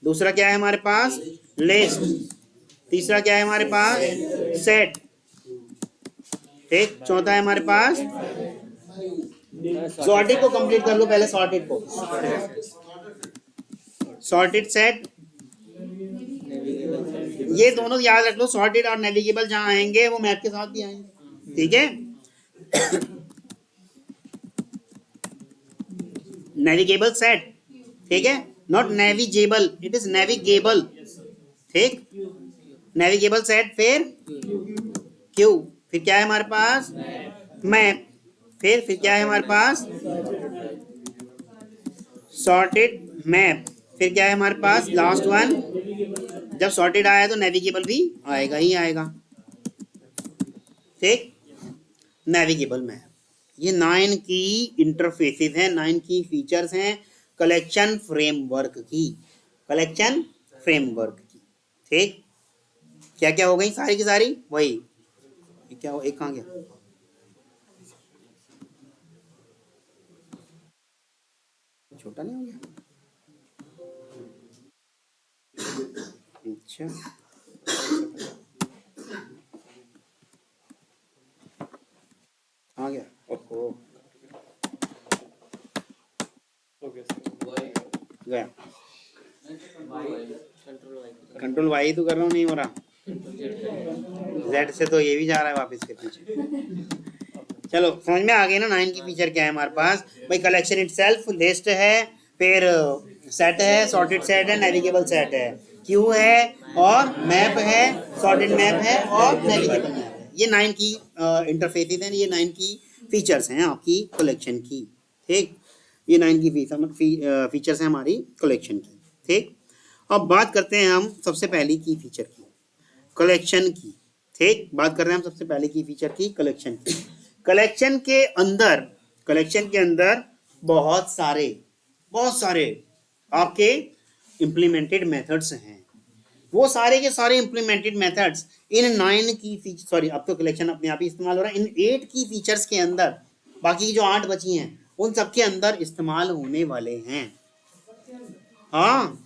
दूसरा क्या है हमारे पास, लिस्ट। तीसरा क्या है हमारे पास, सेट। ठीक, चौथा है हमारे पास सॉर्टेड को कंप्लीट कर लो पहले, सॉर्टेड को, सॉर्टेड सेट। ये दोनों याद रख लो, सॉर्टेड और नेविगेबल जहां आएंगे वो मैप के साथ भी आएंगे। ठीक है, नेविगेबल सेट। ठीक है, not navigable, it is navigable. ठीक, नेविगेबल सेट, फिर क्यू, फिर क्या है हमारे पास, मैप, फिर क्या है हमारे पास, सॉर्टेड मैप, फिर क्या है हमारे पास लास्ट वन। जब सॉर्टेड आया तो नेविगेबल भी आएगा ही आएगा। ठीक, नेविगेबल मैप। ये 9 की इंटरफेसेस हैं, 9 की फीचर्स हैं कलेक्शन फ्रेमवर्क की, कलेक्शन फ्रेमवर्क की। ठीक, क्या क्या हो गई सारी की सारी, वही क्या हो, एक कहाँ गया, छोटा नहीं हो गया, अच्छा आ गया, ओहो गया, कंट्रोल वाई तो कर रहा हूँ, नहीं हो रहा, जेड से तो ये भी जा रहा है वापस के पीछे। चलो समझ में आ गई ना 9 की फीचर क्या है हमारे पास। भाई कलेक्शन इटसेल्फ, लिस्ट है, फिर सेट है, सॉर्टेड सेट है, नेविगेबल सेट है, क्यू है, और मैप है, सॉर्टेड मैप है, और नेविगेबल मैप है। ये 9 की इंटरफेसेस हैं, ये 9 की फीचर्स हैं आपकी कलेक्शन की। ठीक, ये 9 की फीचर्स हैं हमारी कलेक्शन की। ठीक, अब बात करते हैं हम सबसे पहली की फीचर की, कलेक्शन की। ठीक, बात कर रहे हैं हम सबसे पहले की फीचर की, कलेक्शन की। कलेक्शन के अंदर बहुत सारे आपके इम्प्लीमेंटेड मेथड्स हैं। वो सारे के सारे इम्प्लीमेंटेड मेथड्स इन 9 की फीचर, सॉरी अब तो कलेक्शन अपने आप ही इस्तेमाल हो रहा है, इन 8 की फीचर्स के अंदर, बाकी की जो 8 बची हैं उन सब के अंदर इस्तेमाल होने वाले हैं। हाँ,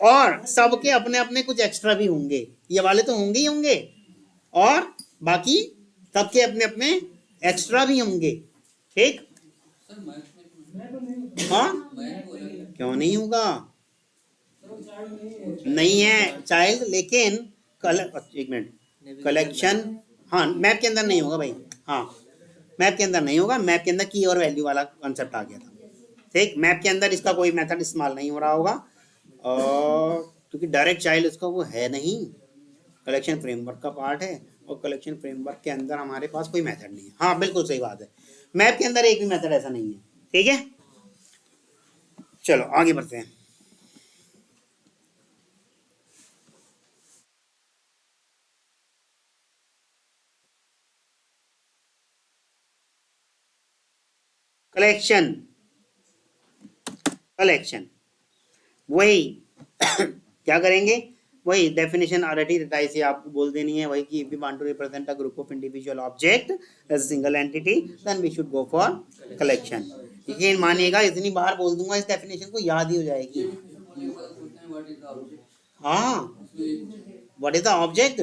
और सबके अपने अपने कुछ एक्स्ट्रा भी होंगे, ये वाले तो होंगे ही होंगे, और बाकी सबके अपने अपने एक्स्ट्रा भी होंगे। ठीक, हाँ क्यों नहीं होगा, नहीं है चाइल्ड, लेकिन एक मिनट, कलेक्शन, हाँ मैप के अंदर नहीं होगा भाई, हाँ मैप के अंदर नहीं होगा, मैप के अंदर की और वैल्यू वाला कॉन्सेप्ट आ गया था। ठीक, मैप के अंदर इसका कोई मेथड इस्तेमाल नहीं हो रहा होगा, और क्योंकि डायरेक्ट चाइल्ड उसका वो है नहीं, कलेक्शन फ्रेमवर्क का पार्ट है, और कलेक्शन फ्रेमवर्क के अंदर हमारे पास कोई मेथड नहीं है। हाँ बिल्कुल सही बात है, मैप के अंदर एक भी मेथड ऐसा नहीं है, ठीक है। चलो आगे बढ़ते हैं। कलेक्शन, कलेक्शन वही क्या करेंगे, वही डेफिनेशन ऑलरेडी रटाई से आपको बोल देनी है, वही कि if we want to represent a group of individual object as a single entity then we should go for collection. यकीन मानिएगा इतनी बार बोल दूंगा इस डेफिनेशन को याद ही हो जाएगी। ये बात पूछते हैं व्हाट इज द ऑब्जेक्ट, हाँ, व्हाट इज द ऑब्जेक्ट,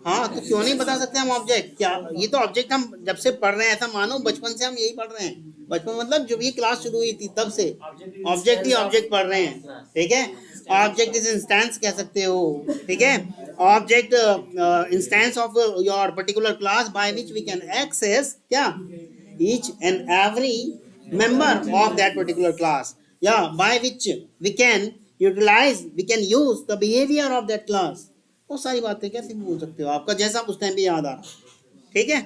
हाँ तो क्यों नहीं बता सकते हम ऑब्जेक्ट क्या, ये तो ऑब्जेक्ट हम जब से पढ़ रहे हैं, ऐसा मानो बचपन से हम यही पढ़ रहे हैं, बचपन मतलब जब ये क्लास शुरू हुई थी तब से ऑब्जेक्ट ही ऑब्जेक्ट पढ़ रहे हैं, ठीक है। ऑब्जेक्ट इज इंस्टेंस कह सकते हो, ठीक है। Object instance of your particular class by which we can access क्या, each and every member of that particular class, या by which we can utilize, we can use the behaviour of that class. बहुत सारी बातें कैसे बोल सकते हो, आपका जैसा उस टाइम भी याद आ रहा, ठीक है।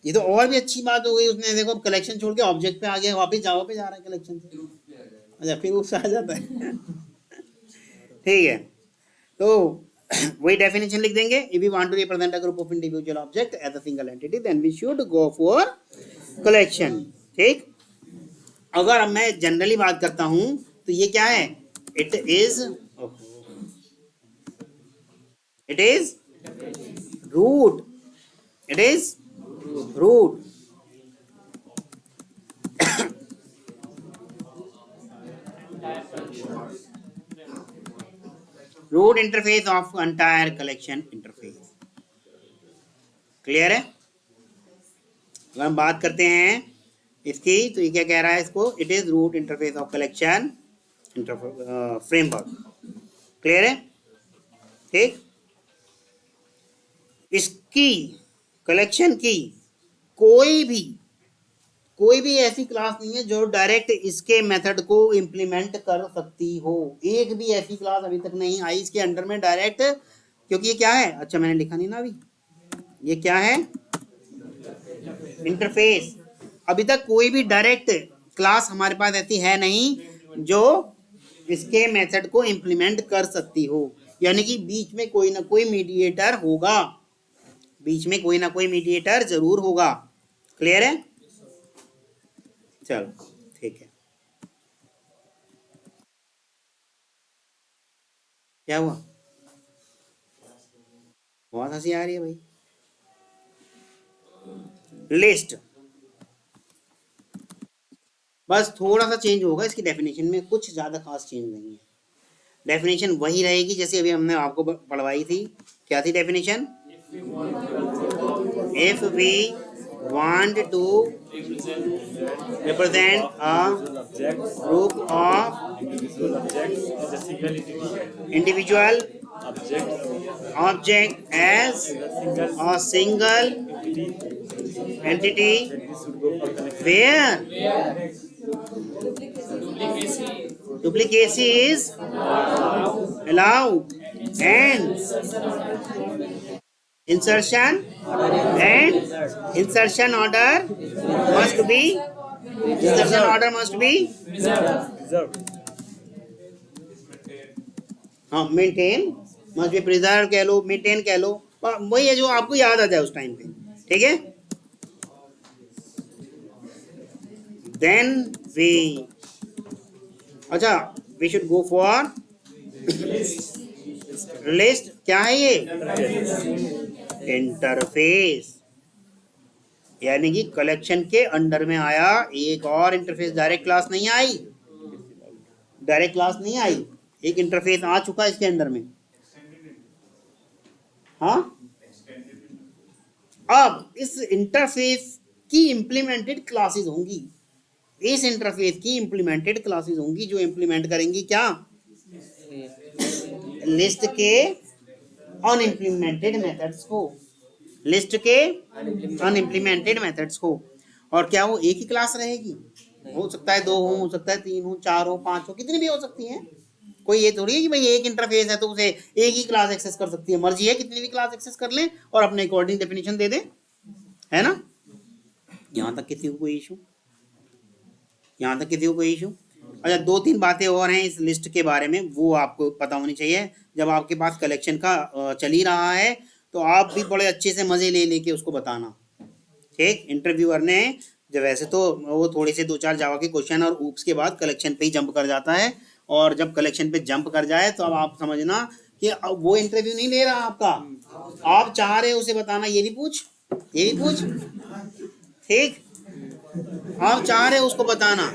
ये तो और भी अच्छी बात हो गई, उसने देखो कलेक्शन छोड़ के ऑब्जेक्ट पे आ गया, वापस जावा पे जा रहा है कलेक्शन से, ग्रुप पे आ जाएगा। अच्छा फिर उससे आ जाता है ठीक है। तो वही डेफिनेशन लिख देंगे, if we want to represent a group of individual object as a single entity then we should go for collection, ठीक। अगर अब मैं जनरली बात करता हूं तो ये क्या है, it is root, it is root root interface of entire collection interface, clear है। अगर हम बात करते हैं इसकी तो ये क्या कह रहा है इसको, it is root interface of collection framework, clear है, ठीक। इसकी कलेक्शन की कोई भी ऐसी क्लास नहीं है जो डायरेक्ट इसके मेथड को इंप्लीमेंट कर सकती हो, एक भी ऐसी क्लास अभी तक नहीं आई इसके अंडर में डायरेक्ट, क्योंकि ये क्या है, अच्छा मैंने लिखा नहीं ना अभी, ये क्या है, इंटरफेस। अभी तक कोई भी डायरेक्ट क्लास हमारे पास ऐसी है नहीं जो इसके मेथड को इंप्लीमेंट कर सकती हो, यानी कि बीच में कोई ना कोई मीडिएटर होगा, बीच में कोई ना कोई मीडिएटर जरूर होगा, क्लियर है। चलो ठीक है, क्या हुआ, बहुत हंसी आ रही है भाई। लिस्ट बस थोड़ा सा चेंज होगा इसकी डेफिनेशन में, कुछ ज्यादा खास चेंज नहीं है, डेफिनेशन वही रहेगी जैसे अभी हमने आपको पढ़वाई थी। क्या थी definition, if we want to represent a group of individual object as a single entity where duplicacy is allowed and insertion order must be हाँ मेंटेन मस्ट बी प्रिजर्व कह लो, मेंटेन कह लो, वही है जो आपको याद आ जाए उस टाइम पे, ठीक है। देन वी अच्छा we should go for list, क्या है ये, इंटरफेस, यानी कि कलेक्शन के अंडर में आया एक और इंटरफेस, डायरेक्ट क्लास नहीं आई, डायरेक्ट क्लास नहीं आई, एक इंटरफेस आ चुका इसके अंडर में। हाँ अब इस इंटरफेस की इंप्लीमेंटेड क्लासेस होंगी, इस इंटरफेस की इंप्लीमेंटेड क्लासेस होंगी जो इंप्लीमेंट करेंगी क्या, लिस्ट के अनइम्प्लीमेंटेड मेथड्स को, लिस्ट के अनइम्प्लीमेंटेड मेथड्स को। और क्या वो एक ही क्लास रहेगी, हो सकता है 2 हो सकता है 3 हो 4 हो 5 हो, कितनी भी हो सकती हैं, कोई ये थोड़ी है कि भाई एक इंटरफेस है तो उसे एक ही क्लास एक्सेस कर सकती है, मर्जी है कितनी भी क्लास एक्सेस कर लें और अपने अकॉर्डिंग डेफिनेशन दे दें, है ना। यहाँ तक किसी को कोई इशू? यहाँ तक किसी को कोई इशू? अच्छा, 2-3 बातें और हैं इस लिस्ट के बारे में, वो आपको पता होनी चाहिए। जब आपके पास कलेक्शन का चल ही रहा है तो आप भी बड़े अच्छे से मज़े ले लेके उसको बताना, ठीक। इंटरव्यूअर ने जब वैसे तो वो थोड़े से 2-4 जावा के क्वेश्चन और ऊप्स के बाद कलेक्शन पे ही जंप कर जाता है, और जब कलेक्शन पे जंप कर जाए तो अब आप समझना कि अब वो इंटरव्यू नहीं ले रहा आपका, आप चाह रहे हो उसे बताना ये भी पूछ, ये भी पूछ, ठीक। आप चाह रहे हो उसको बताना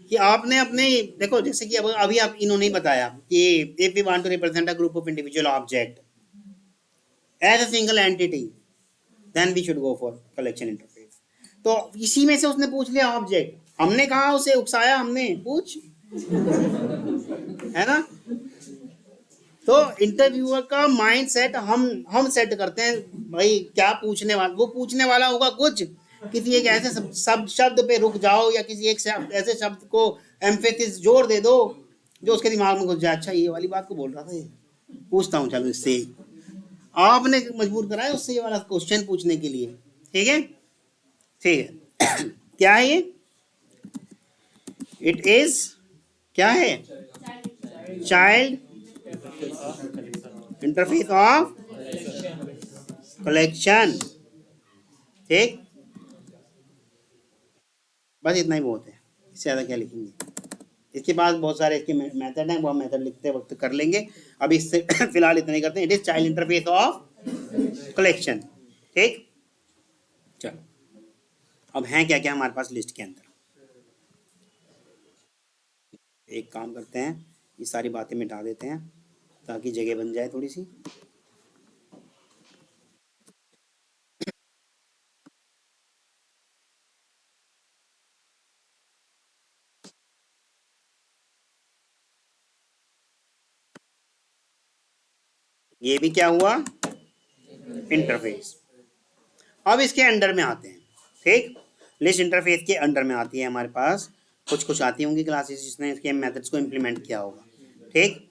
कि आपने अपने, देखो जैसे कि अब अभी आप इन्होंने ही बताया कि if we want to represent a group of individual object as a single entity then we should go for collection interface. तो इसी में से उसने पूछ लिया ऑब्जेक्ट, हमने कहा उसे उकसाया, हमने पूछ, है ना। तो इंटरव्यूअर का माइंड सेट हम सेट करते हैं, भाई क्या पूछने वाला, वो पूछने वाला होगा कुछ, किसी एक ऐसे शब्द पे रुक जाओ या किसी एक ऐसे शब्द को एम्फेसिस जोर दे दो जो उसके दिमाग में घुस जाए, अच्छा ये वाली बात को बोल रहा था ये, पूछता हूँ चलो इससे। आपने मजबूर कराया उससे ये वाला क्वेश्चन पूछने के लिए, ठीक है, ठीक है। क्या है ये? इट इज क्या है? चाइल्ड इंटरफेस ऑफ कलेक्शन, ठीक। बस इतना ही बहुत है, इससे ज़्यादा क्या लिखेंगे। इसके बाद बहुत सारे इसके मेथड हैं, वो हम मेथड लिखते वक्त कर लेंगे, अभी इससे फिलहाल इतना ही करते हैं। It is child interface of collection, ठीक। चलो, अब हैं क्या क्या हमारे पास लिस्ट के अंदर। एक काम करते हैं, ये सारी बातें मिटा देते हैं ताकि जगह बन जाए थोड़ी सी। ये भी क्या हुआ? इंटरफेस। अब इसके अंडर में आते हैं, ठीक। लिस्ट इंटरफेस के अंडर में आती है हमारे पास, कुछ कुछ आती होंगी क्लासेस जिसने इसके मेथड्स को इम्प्लीमेंट किया होगा, ठीक।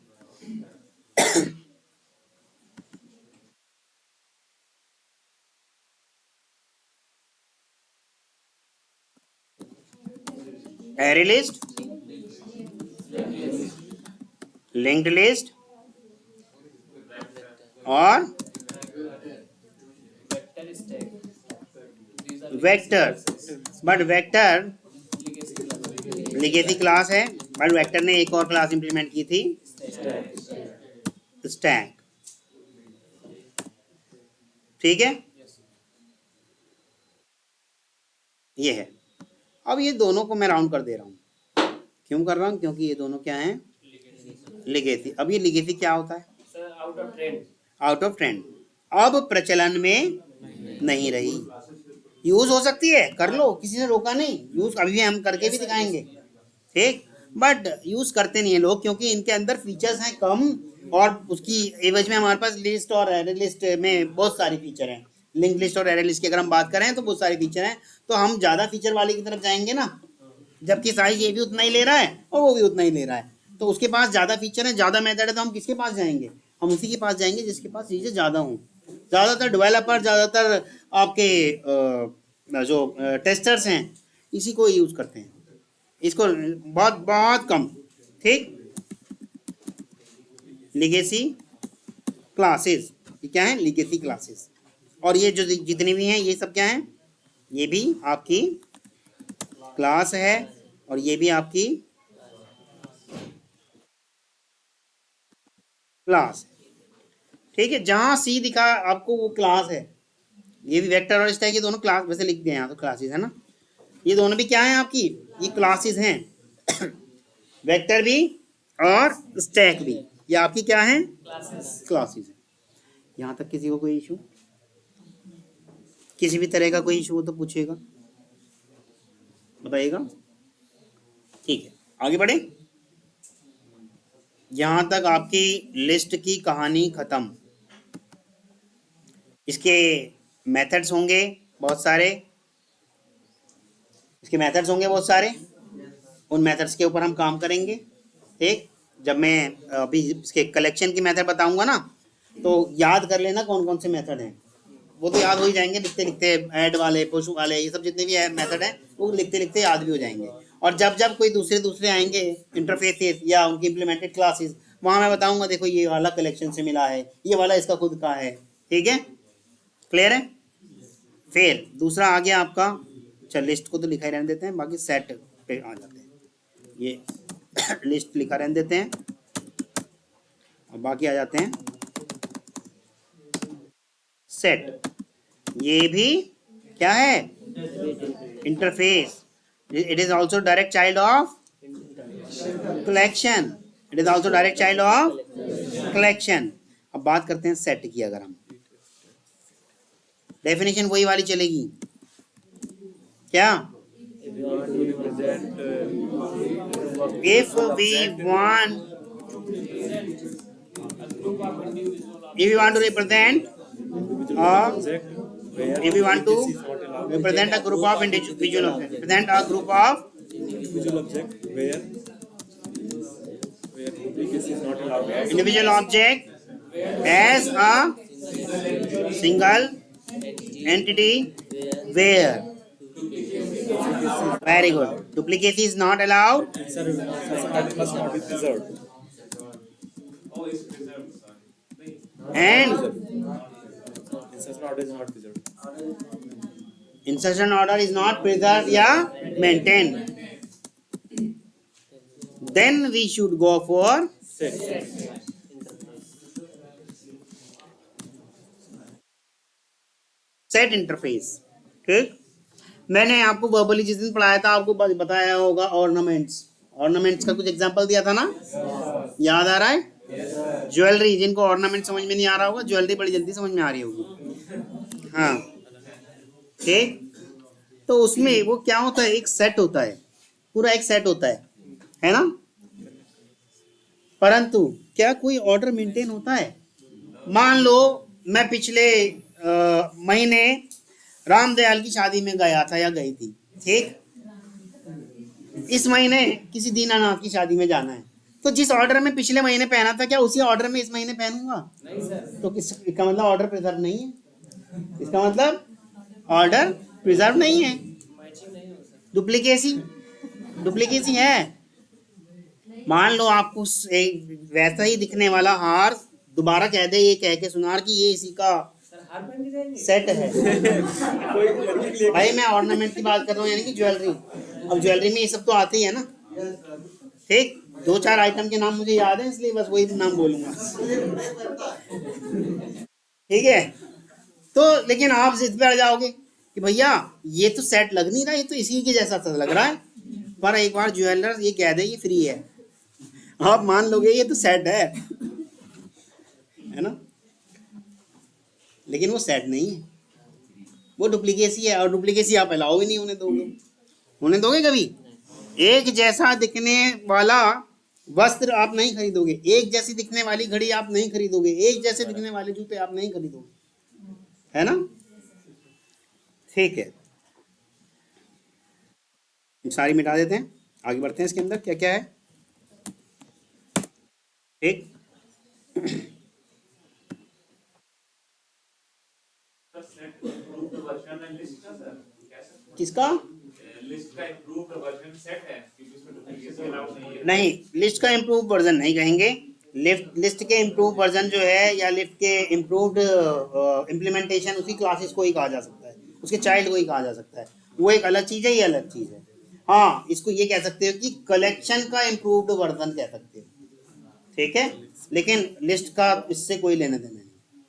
एरे लिस्ट, लिंक्ड लिस्ट और vector. But vector legacy class है, बट वेक्टर ने एक और क्लास इंप्लीमेंट की थी, स्टैक, ठीक है। ये है। अब ये दोनों को मैं राउंड कर दे रहा हूँ, क्यों कर रहा हूँ? क्योंकि ये दोनों क्या हैं? लिगेसी। अब ये लिगेसी क्या होता है? Out of trend, out of trend, अब प्रचलन में नहीं रही। यूज हो सकती है, कर लो, किसी ने रोका नहीं, यूज अभी भी हम करके भी दिखाएंगे, ठीक। बट यूज करते नहीं है लोग, क्योंकि इनके अंदर फीचर्स हैं कम, और उसकी एवज में हमारे पास लिस्ट और एरे लिस्ट में बहुत सारे फीचर हैं। लिंक लिस्ट और एरे लिस्ट की अगर हम बात करें तो बहुत सारे फीचर हैं, तो हम ज़्यादा फीचर वाले की तरफ जाएंगे ना, जबकि साइज ये भी उतना ही ले रहा है और वो भी उतना ही ले रहा है, तो उसके पास ज़्यादा फीचर है, ज़्यादा मेथड है, तो हम किसके पास जाएंगे? हम उसी के पास जाएंगे जिसके पास चीज़ें ज़्यादा हों। ज़्यादातर डेवलपर, ज़्यादातर आपके जो टेस्टर्स हैं इसी को यूज़ करते हैं, इसको बहुत बहुत कम, ठीक। लिगेसी क्लासेस, ये क्या है? Legacy classes. और ये जो जितनी भी हैं ये सब क्या हैं? ये भी आपकी क्लास है और ये भी आपकी क्लास है, ठीक है। जहाँ सी दिखा आपको वो क्लास है, ये भी वेक्टर और स्टैक, ये दोनों क्लास, वैसे लिख दिए यहाँ तो क्लासेस है ना, ये दोनों भी क्या है आपकी? ये क्लासेस हैं। वेक्टर भी और स्टैक भी, ये आपकी क्या है? क्लासेस है। यहाँ तक किसी को कोई इशू? किसी भी तरह का कोई इशू हो तो पूछिएगा, बताइएगा, ठीक है। आगे बढ़े। यहाँ तक आपकी लिस्ट की कहानी खत्म। इसके मेथड्स होंगे बहुत सारे, उन मेथड्स के ऊपर हम काम करेंगे, ठीक। जब मैं अभी इसके कलेक्शन की मेथड बताऊंगा ना, तो याद कर लेना कौन कौन से मेथड हैं, वो तो याद हो ही जाएंगे लिखते लिखते, ऐड वाले, पुश वाले, ये सब जितने भी मेथड हैं वो लिखते लिखते याद भी हो जाएंगे। और जब जब कोई दूसरे दूसरे आएंगे इंटरफेसेस या उनकी इम्प्लीमेंटेड क्लासेस, वहाँ मैं बताऊंगा देखो ये वाला कलेक्शन से मिला है, ये वाला इसका खुद का है। ठीक है, क्लियर है। फिर दूसरा आ गया आपका, अच्छा लिस्ट को तो लिखा ही रहने देते हैं, बाकी सेट पे आ जाते हैं। ये लिस्ट लिखा रहने देते हैं और बाकी आ जाते हैं सेट। ये भी क्या है, interface. It is also direct child of collection, it is also direct child of collection. अब बात करते हैं सेट की। अगर हम डेफिनेशन वही वाली चलेगी क्या, if we want to represent if we want to represent a group of individual objects, represent a group of individual object where duplicacy is not allowed. individual object as a single entity where, very good, duplicacy is not allowed That must not be preserved. and Insertion order is not preserved. insertion order is not preserved या maintained, then we should go for Set. Set interface. ठीक, मैंने आपको verbally जिस दिन पढ़ाया था आपको बताया होगा ऑर्नामेंट्स, ऑर्नामेंट्स का कुछ एग्जांपल दिया था ना, याद आ रहा है। ज्वेलरी, जिनको ऑर्नामेंट समझ में नहीं आ रहा होगा, ज्वेलरी बड़ी जल्दी समझ में आ रही होगी। हाँ ठीक, तो उसमें वो क्या होता है, एक सेट होता है, पूरा एक सेट होता है ना। परंतु क्या कोई ऑर्डर मेंटेन होता है। मान लो मैं पिछले महीने रामदयाल की शादी में गया था या गई थी, ठीक, इस महीने किसी दीनानाथ की शादी में जाना है, तो जिस ऑर्डर में पिछले महीने पहना था क्या उसी ऑर्डर में इस महीने पहनूंगा? नहीं सर। तो इसका मतलब ऑर्डर प्रिजर्व नहीं है, इसका मतलब ऑर्डर प्रिजर्व नहीं है, डुप्लीकेसी, डुप्लीकेसी है। मान लो आपको एक वैसा ही दिखने वाला हार दोबारा कह दे, ये कह के सुनार कि ये इसी का सेट है। भाई मैं ऑर्नामेंट की बात कर रहा हूँ, यानी कि ज्वेलरी। अब ज्वेलरी में ये सब तो आते ही है ना, ठीक, दो चार आइटम के नाम मुझे याद है इसलिए बस वही नाम बोलूंगा, ठीक है। तो लेकिन आप जिद पे अड़ जाओगे कि भैया ये तो सेट लग नहीं रहा, ये तो इसी के जैसा सा लग रहा है, पर एक बार ज्वेलर ये कह दे ये फ्री है, आप मान लोगे ये तो सेट है ना, लेकिन वो सेट नहीं है, वो डुप्लीकेसी है। और डुप्लीकेसी आप अलाउ भी नहीं होने दोगे कभी। एक जैसा दिखने वाला वस्त्र आप नहीं खरीदोगे, एक जैसी दिखने वाली घड़ी आप नहीं खरीदोगे, एक जैसे दिखने वाले जूते आप नहीं खरीदोगे, है ना। ठीक है, सारी मिटा देते हैं, आगे बढ़ते हैं। इसके अंदर क्या क्या है, ठीक, किसका लिस्ट का इम्प्रूव्ड वर्जन सेट है क्योंकि उसमें डुप्लीकेसी अलाउड नहीं है। नहीं, लिस्ट का इम्प्रूव वर्जन नहीं कहेंगे, लिस्ट के इम्प्रूव वर्जन जो है या लिस्ट के इम्प्रूव्ड इम्प्लीमेंटेशन उसी क्लासेस को ही कहा जा सकता है, उसके चाइल्ड को ही कहा जा सकता है, वो एक अलग चीज़ है, ये अलग चीज़ है। हाँ, इसको ये कह सकते हो कि कलेक्शन का इम्प्रूव्ड वर्जन कह सकते हो, ठीक है, लेकिन लिस्ट का इससे कोई लेना देना नहीं।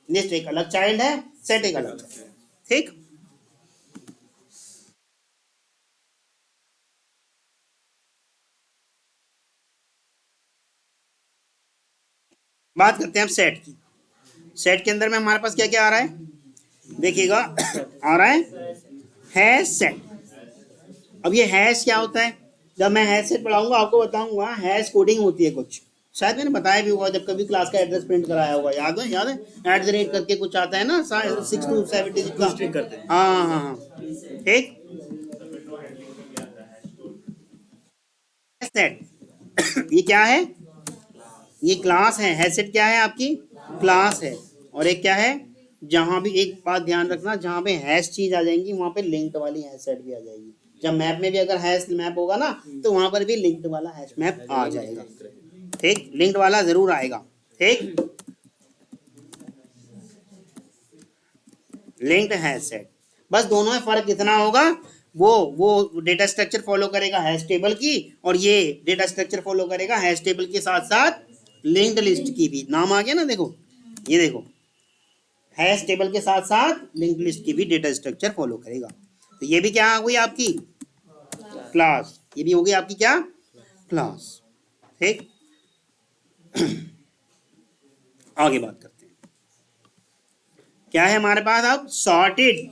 लिस्ट एक अलग चाइल्ड है, सेट एक अलग चाइल्ड है, ठीक। बात करते हैं अब सेट की। सेट के अंदर में हमारे पास क्या क्या आ रहा है, देखिएगा, आ रहा है सेट। अब ये हैश क्या होता है, जब मैं हैश सेट पढ़ाऊंगा आपको बताऊंगा, हैश कोडिंग होती है कुछ, शायद मैंने बताया भी होगा जब कभी क्लास का एड्रेस प्रिंट कराया होगा, याद है @ करके कुछ आता है ना, 6 to 7 डिजिट का। हाँ हाँ हाँ, ठीक। सेट ये क्या है, ये क्लास है, हैश सेट क्या है आपकी क्लास है, और एक क्या है जहां भी एक बात ध्यान रखना, जहां पे हैश चीज आ जाएंगी वहां पे लिंक्ड वाली हैश सेट भी आ जाएगी। जब मैप में भी अगर हैश मैप होगा ना तो वहां पर भी लिंक्ड वाला हैश मैप आ जाएगा। ठीक, लिंक्ड वाला जरूर आएगा। ठीक, लिंक्ड हैश सेट, बस दोनों में फर्क इतना होगा, वो डेटा स्ट्रक्चर फॉलो करेगा हैश टेबल की, और ये डेटा स्ट्रक्चर फॉलो करेगा हैश टेबल के साथ साथ लिंक्ड लिस्ट की भी। नाम आ गया ना, देखो ये देखो, हैश टेबल के साथ साथ लिंक्ड लिस्ट की भी डेटा स्ट्रक्चर फॉलो करेगा। तो ये भी क्या आ गई आपकी क्लास, ये भी हो गई आपकी क्या क्लास। ठीक, आगे बात करते हैं, क्या है हमारे पास अब सॉर्टेड।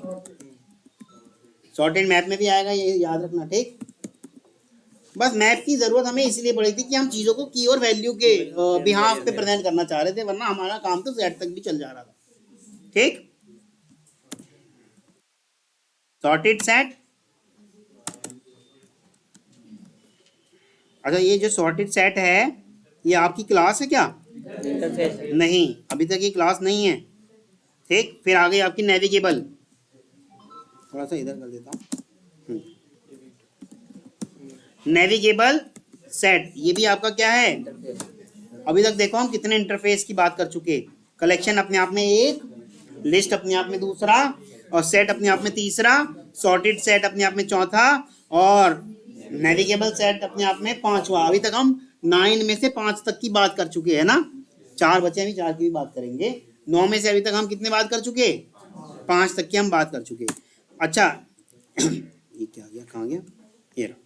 सॉर्टेड मैप में भी आएगा, ये याद रखना। ठीक, बस मैप की जरूरत हमें इसलिए पड़ी थी कि हम चीजों को की और वैल्यू के बिहाफ पे प्रेजेंट करना चाह रहे थे, वरना हमारा काम तो सेट तक भी चल जा रहा था। ठीक, सॉर्टेड सेट। अच्छा, ये जो सॉर्टेड सेट है ये आपकी क्लास है क्या? नहीं, अभी तक ये क्लास नहीं है। ठीक, फिर आ गई आपकी नेविगेबल, थोड़ा सा इधर कर देता हूँ। नेविगेबल सेट, ये भी आपका क्या है? अभी तक देखो हम कितने इंटरफेस की बात कर चुके। कलेक्शन अपने आप में एक, लिस्ट अपने आप में दूसरा, और सेट अपने आप में तीसरा, सॉर्टेड सेट अपने आप में चौथा, और नेविगेबल सेट अपने आप में पांचवा। अभी तक हम 9 में से 5 तक की बात कर चुके हैं ना, 4 बचे, अभी 4 की भी बात करेंगे। 9 में से अभी तक हम कितने बात कर चुके? 5 तक की हम बात कर चुके। अच्छा ये क्या गया, कहाँ गया, ये रहा।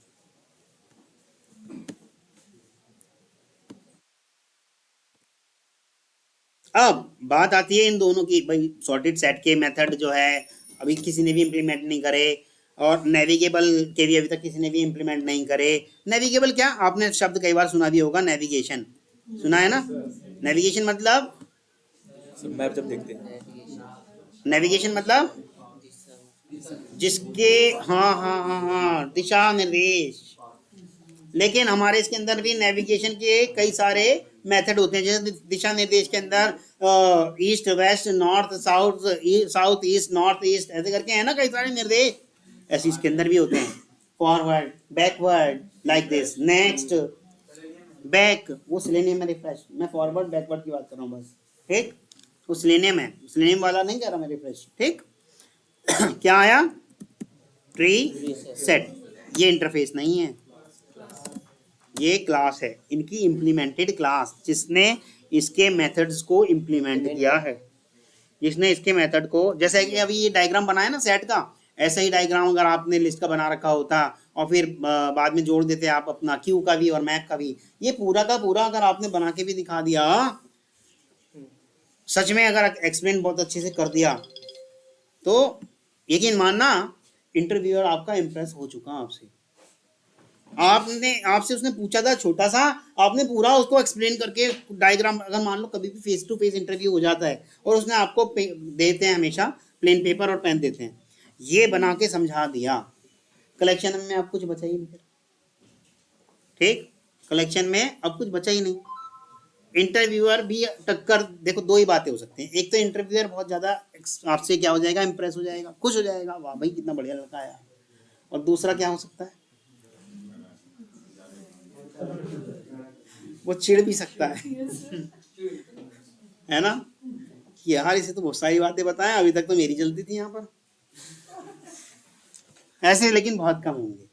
अब बात आती है इन दोनों की, भाई सॉर्टेड सेट के मेथड जो है अभी किसी ने भी इम्प्लीमेंट नहीं करे, और नेविगेबल के भी अभी तक किसी ने भी इम्प्लीमेंट नहीं करे। नेविगेबल क्या, आपने शब्द कई बार सुना भी होगा, नेविगेशन सुना है ना। नेविगेशन मतलब मैप जब देखते हैं, नेविगेशन मतलब जिसके, हाँ हाँ हाँ हाँ, दिशा निर्देश। लेकिन हमारे इसके अंदर भी नेविगेशन के कई सारे मेथड होते हैं। जैसे दिशा निर्देश के अंदर east west north south, south east north east, ऐसे करके है ना कई सारे निर्देश, ऐसे इसके अंदर भी होते हैं। Forward, backward, like this, next, back, वो सिलेनियम में रिफ्रेश, मैं फॉरवर्ड बैकवर्ड की बात कर रहा हूँ बस। ठीक, वो सिलेनियम है, सिलेनियम वाला नहीं कह रहा मैं रिफ्रेश। ठीक, क्या आया, ट्री सेट, ये इंटरफेस नहीं है, ये क्लास है, इनकी इम्प्लीमेंटेड क्लास, जिसने इसके मेथड्स को इम्प्लीमेंट किया है, जिसने इसके मेथड को, जैसे कि अभी ये डायग्राम बनाया ना सेट का, ऐसा ही डायग्राम अगर आपने लिस्ट का बना रखा होता और फिर बाद में जोड़ देते आप अपना क्यू का भी और मैप का भी, ये पूरा का पूरा अगर आपने बना के भी दिखा दिया, सच में अगर एक्सप्लेन बहुत अच्छे से कर दिया, तो यकीन मानना इंटरव्यूअर आपका इम्प्रेस हो चुका आपसे। आपसे उसने पूछा था छोटा सा, आपने पूरा उसको एक्सप्लेन करके डायग्राम, अगर मान लो कभी भी फेस टू फेस इंटरव्यू हो जाता है और उसने आपको देते हैं हमेशा प्लेन पेपर और पेन देते हैं, ये बना के समझा दिया, कलेक्शन में अब कुछ बचा ही नहीं। ठीक, कलेक्शन में अब कुछ बचा ही नहीं। इंटरव्यूअर भी टक्कर, देखो दो ही बातें हो सकती हैं, एक तो इंटरव्यूअर बहुत ज्यादा आपसे क्या हो जाएगा, इंप्रेस हो जाएगा, खुश हो जाएगा, वाह भाई कितना बढ़िया लड़का आया, और दूसरा क्या हो सकता है, वो चिढ़ भी सकता है ना, कि यार इसे तो बहुत सारी बातें बताएं, अभी तक तो मेरी चलती थी यहाँ पर। ऐसे लेकिन बहुत कम होंगे।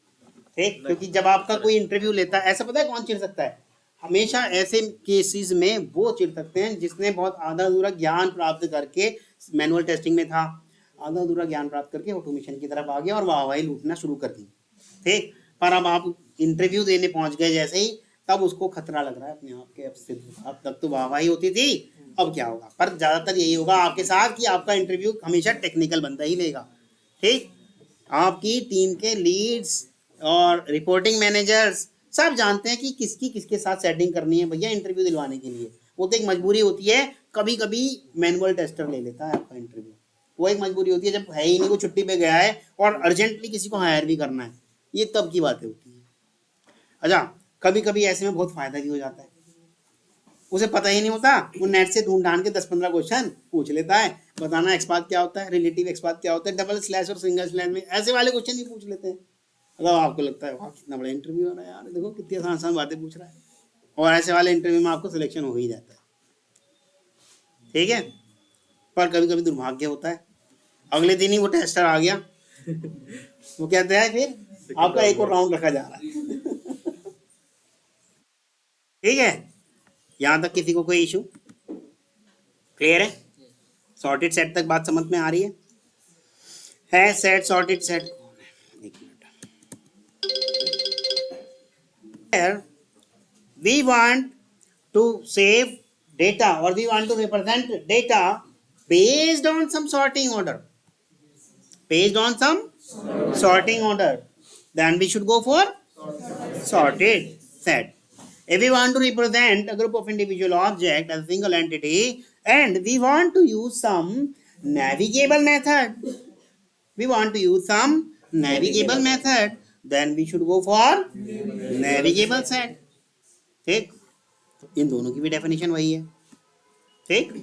ठीक, क्योंकि जब आपका कोई इंटरव्यू लेता है, ऐसा पता है कौन चिढ़ सकता है, हमेशा ऐसे केसेस में वो चिढ़ सकते हैं जिसने बहुत आधा अधूरा ज्ञान प्राप्त करके, मैनुअल टेस्टिंग में था, आधा अधूरा ज्ञान प्राप्त करके ऑटोमेशन की तरफ आ गया और वाहवाही लूटना शुरू कर दी। ठीक, पर अब आप इंटरव्यू देने पहुंच गए जैसे ही, तब उसको खतरा लग रहा है अपने आप के अस्तित्व। अब तक तो वाहवाही होती थी, अब क्या होगा, पर ज्यादातर यही होगा आपके साथ कि आपका इंटरव्यू हमेशा टेक्निकल बंदा ही लेगा। ठीक, आपकी टीम के लीड्स और रिपोर्टिंग मैनेजर्स सब जानते हैं कि किसकी किसके साथ सेटिंग करनी है भैया इंटरव्यू दिलवाने के लिए। वो तो एक मजबूरी होती है, कभी कभी मैनुअल टेस्टर ले लेता है आपका इंटरव्यू, वो एक मजबूरी होती है जब है ही नहीं, वो छुट्टी पे गया है और अर्जेंटली किसी को हायर भी करना है, ये तब की बातें होती है। अच्छा, कभी कभी ऐसे में बहुत फायदा भी हो जाता है। उसे पता ही नहीं होता, वो नेट से ढूंढ ढांड के 10-15 क्वेश्चन पूछ लेता है, बताना एक्सपाथ क्या होता है, रिलेटिव एक्सपाथ क्या होता है, डबल स्लैश और सिंगल स्लैश में ऐसे वाले क्वेश्चन ही पूछ लेते हैं। मतलब आपको लगता है वाह कितना बड़ा इंटरव्यू हो रहा है यार, देखो कितनी आसान आसान बातें पूछ रहा है, और ऐसे वाले इंटरव्यू में आपको सिलेक्शन हो ही जाता है। ठीक है, पर कभी कभी दुर्भाग्य होता है, अगले दिन ही वो टेस्टर आ गया, वो कहता है फिर आपका एक और राउंड रखा जा रहा है। ठीक है, यहाँ तक किसी को कोई इशू क्लियर है? सॉर्टेड सेट तक बात समझ में आ रही है सेट सॉर्टेड सेट कौन है? एक minute. We want to save data or we want to represent data based on some sorting order. Based on some sorting order. Then we should go for sorted set. If we want to represent a group of individual objects as a single entity and we want to use some navigable method. We want to use some navigable method. Then we should go for navigable set. ठीक, तो इन दोनों की भी definition वही है। ठीक,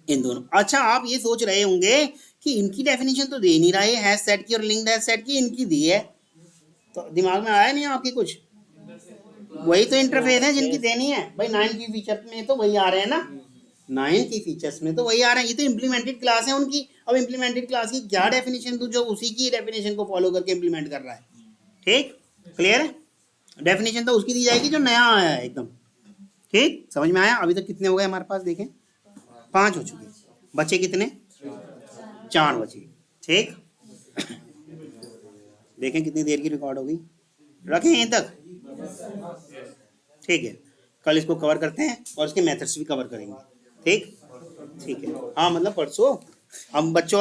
इन दोनों। अच्छा, आप ये सोच रहे होंगे कि इनकी डेफिनेशन तो दे नहीं रहा है हैश सेट की और लिंक्ड हैश सेट की, इनकी दी है, तो दिमाग में आया नहीं आपके कुछ? वही तो इंटरफेस है जिनकी देनी है भाई। 9 की फीचर्स में तो वही आ रहे हैं ना, 9 की फीचर्स में तो वही आ रहे हैं। ये तो इम्प्लीमेंटेड क्लास है उनकी। अब इम्प्लीमेंटेड क्लास की क्या डेफिनेशन दूं जो उसी की डेफिनेशन को फॉलो करके इम्प्लीमेंट कर रहा है। ठीक, क्लियर है? डेफिनेशन तो उसकी दी जाएगी जो नया आया है एकदम। ठीक, समझ में आया? अभी तक कितने हो गए हमारे पास? देखें, 5 हो चुके, बचे कितने? 4 बचे। ठीक, देखें कितनी देर की रिकॉर्ड हो गई। रखें यहीं तक? ठीक है, कल इसको कवर करते हैं और इसके मेथड्स भी कवर करेंगे। ठीक, ठीक है, हाँ मतलब परसों हम बच्चों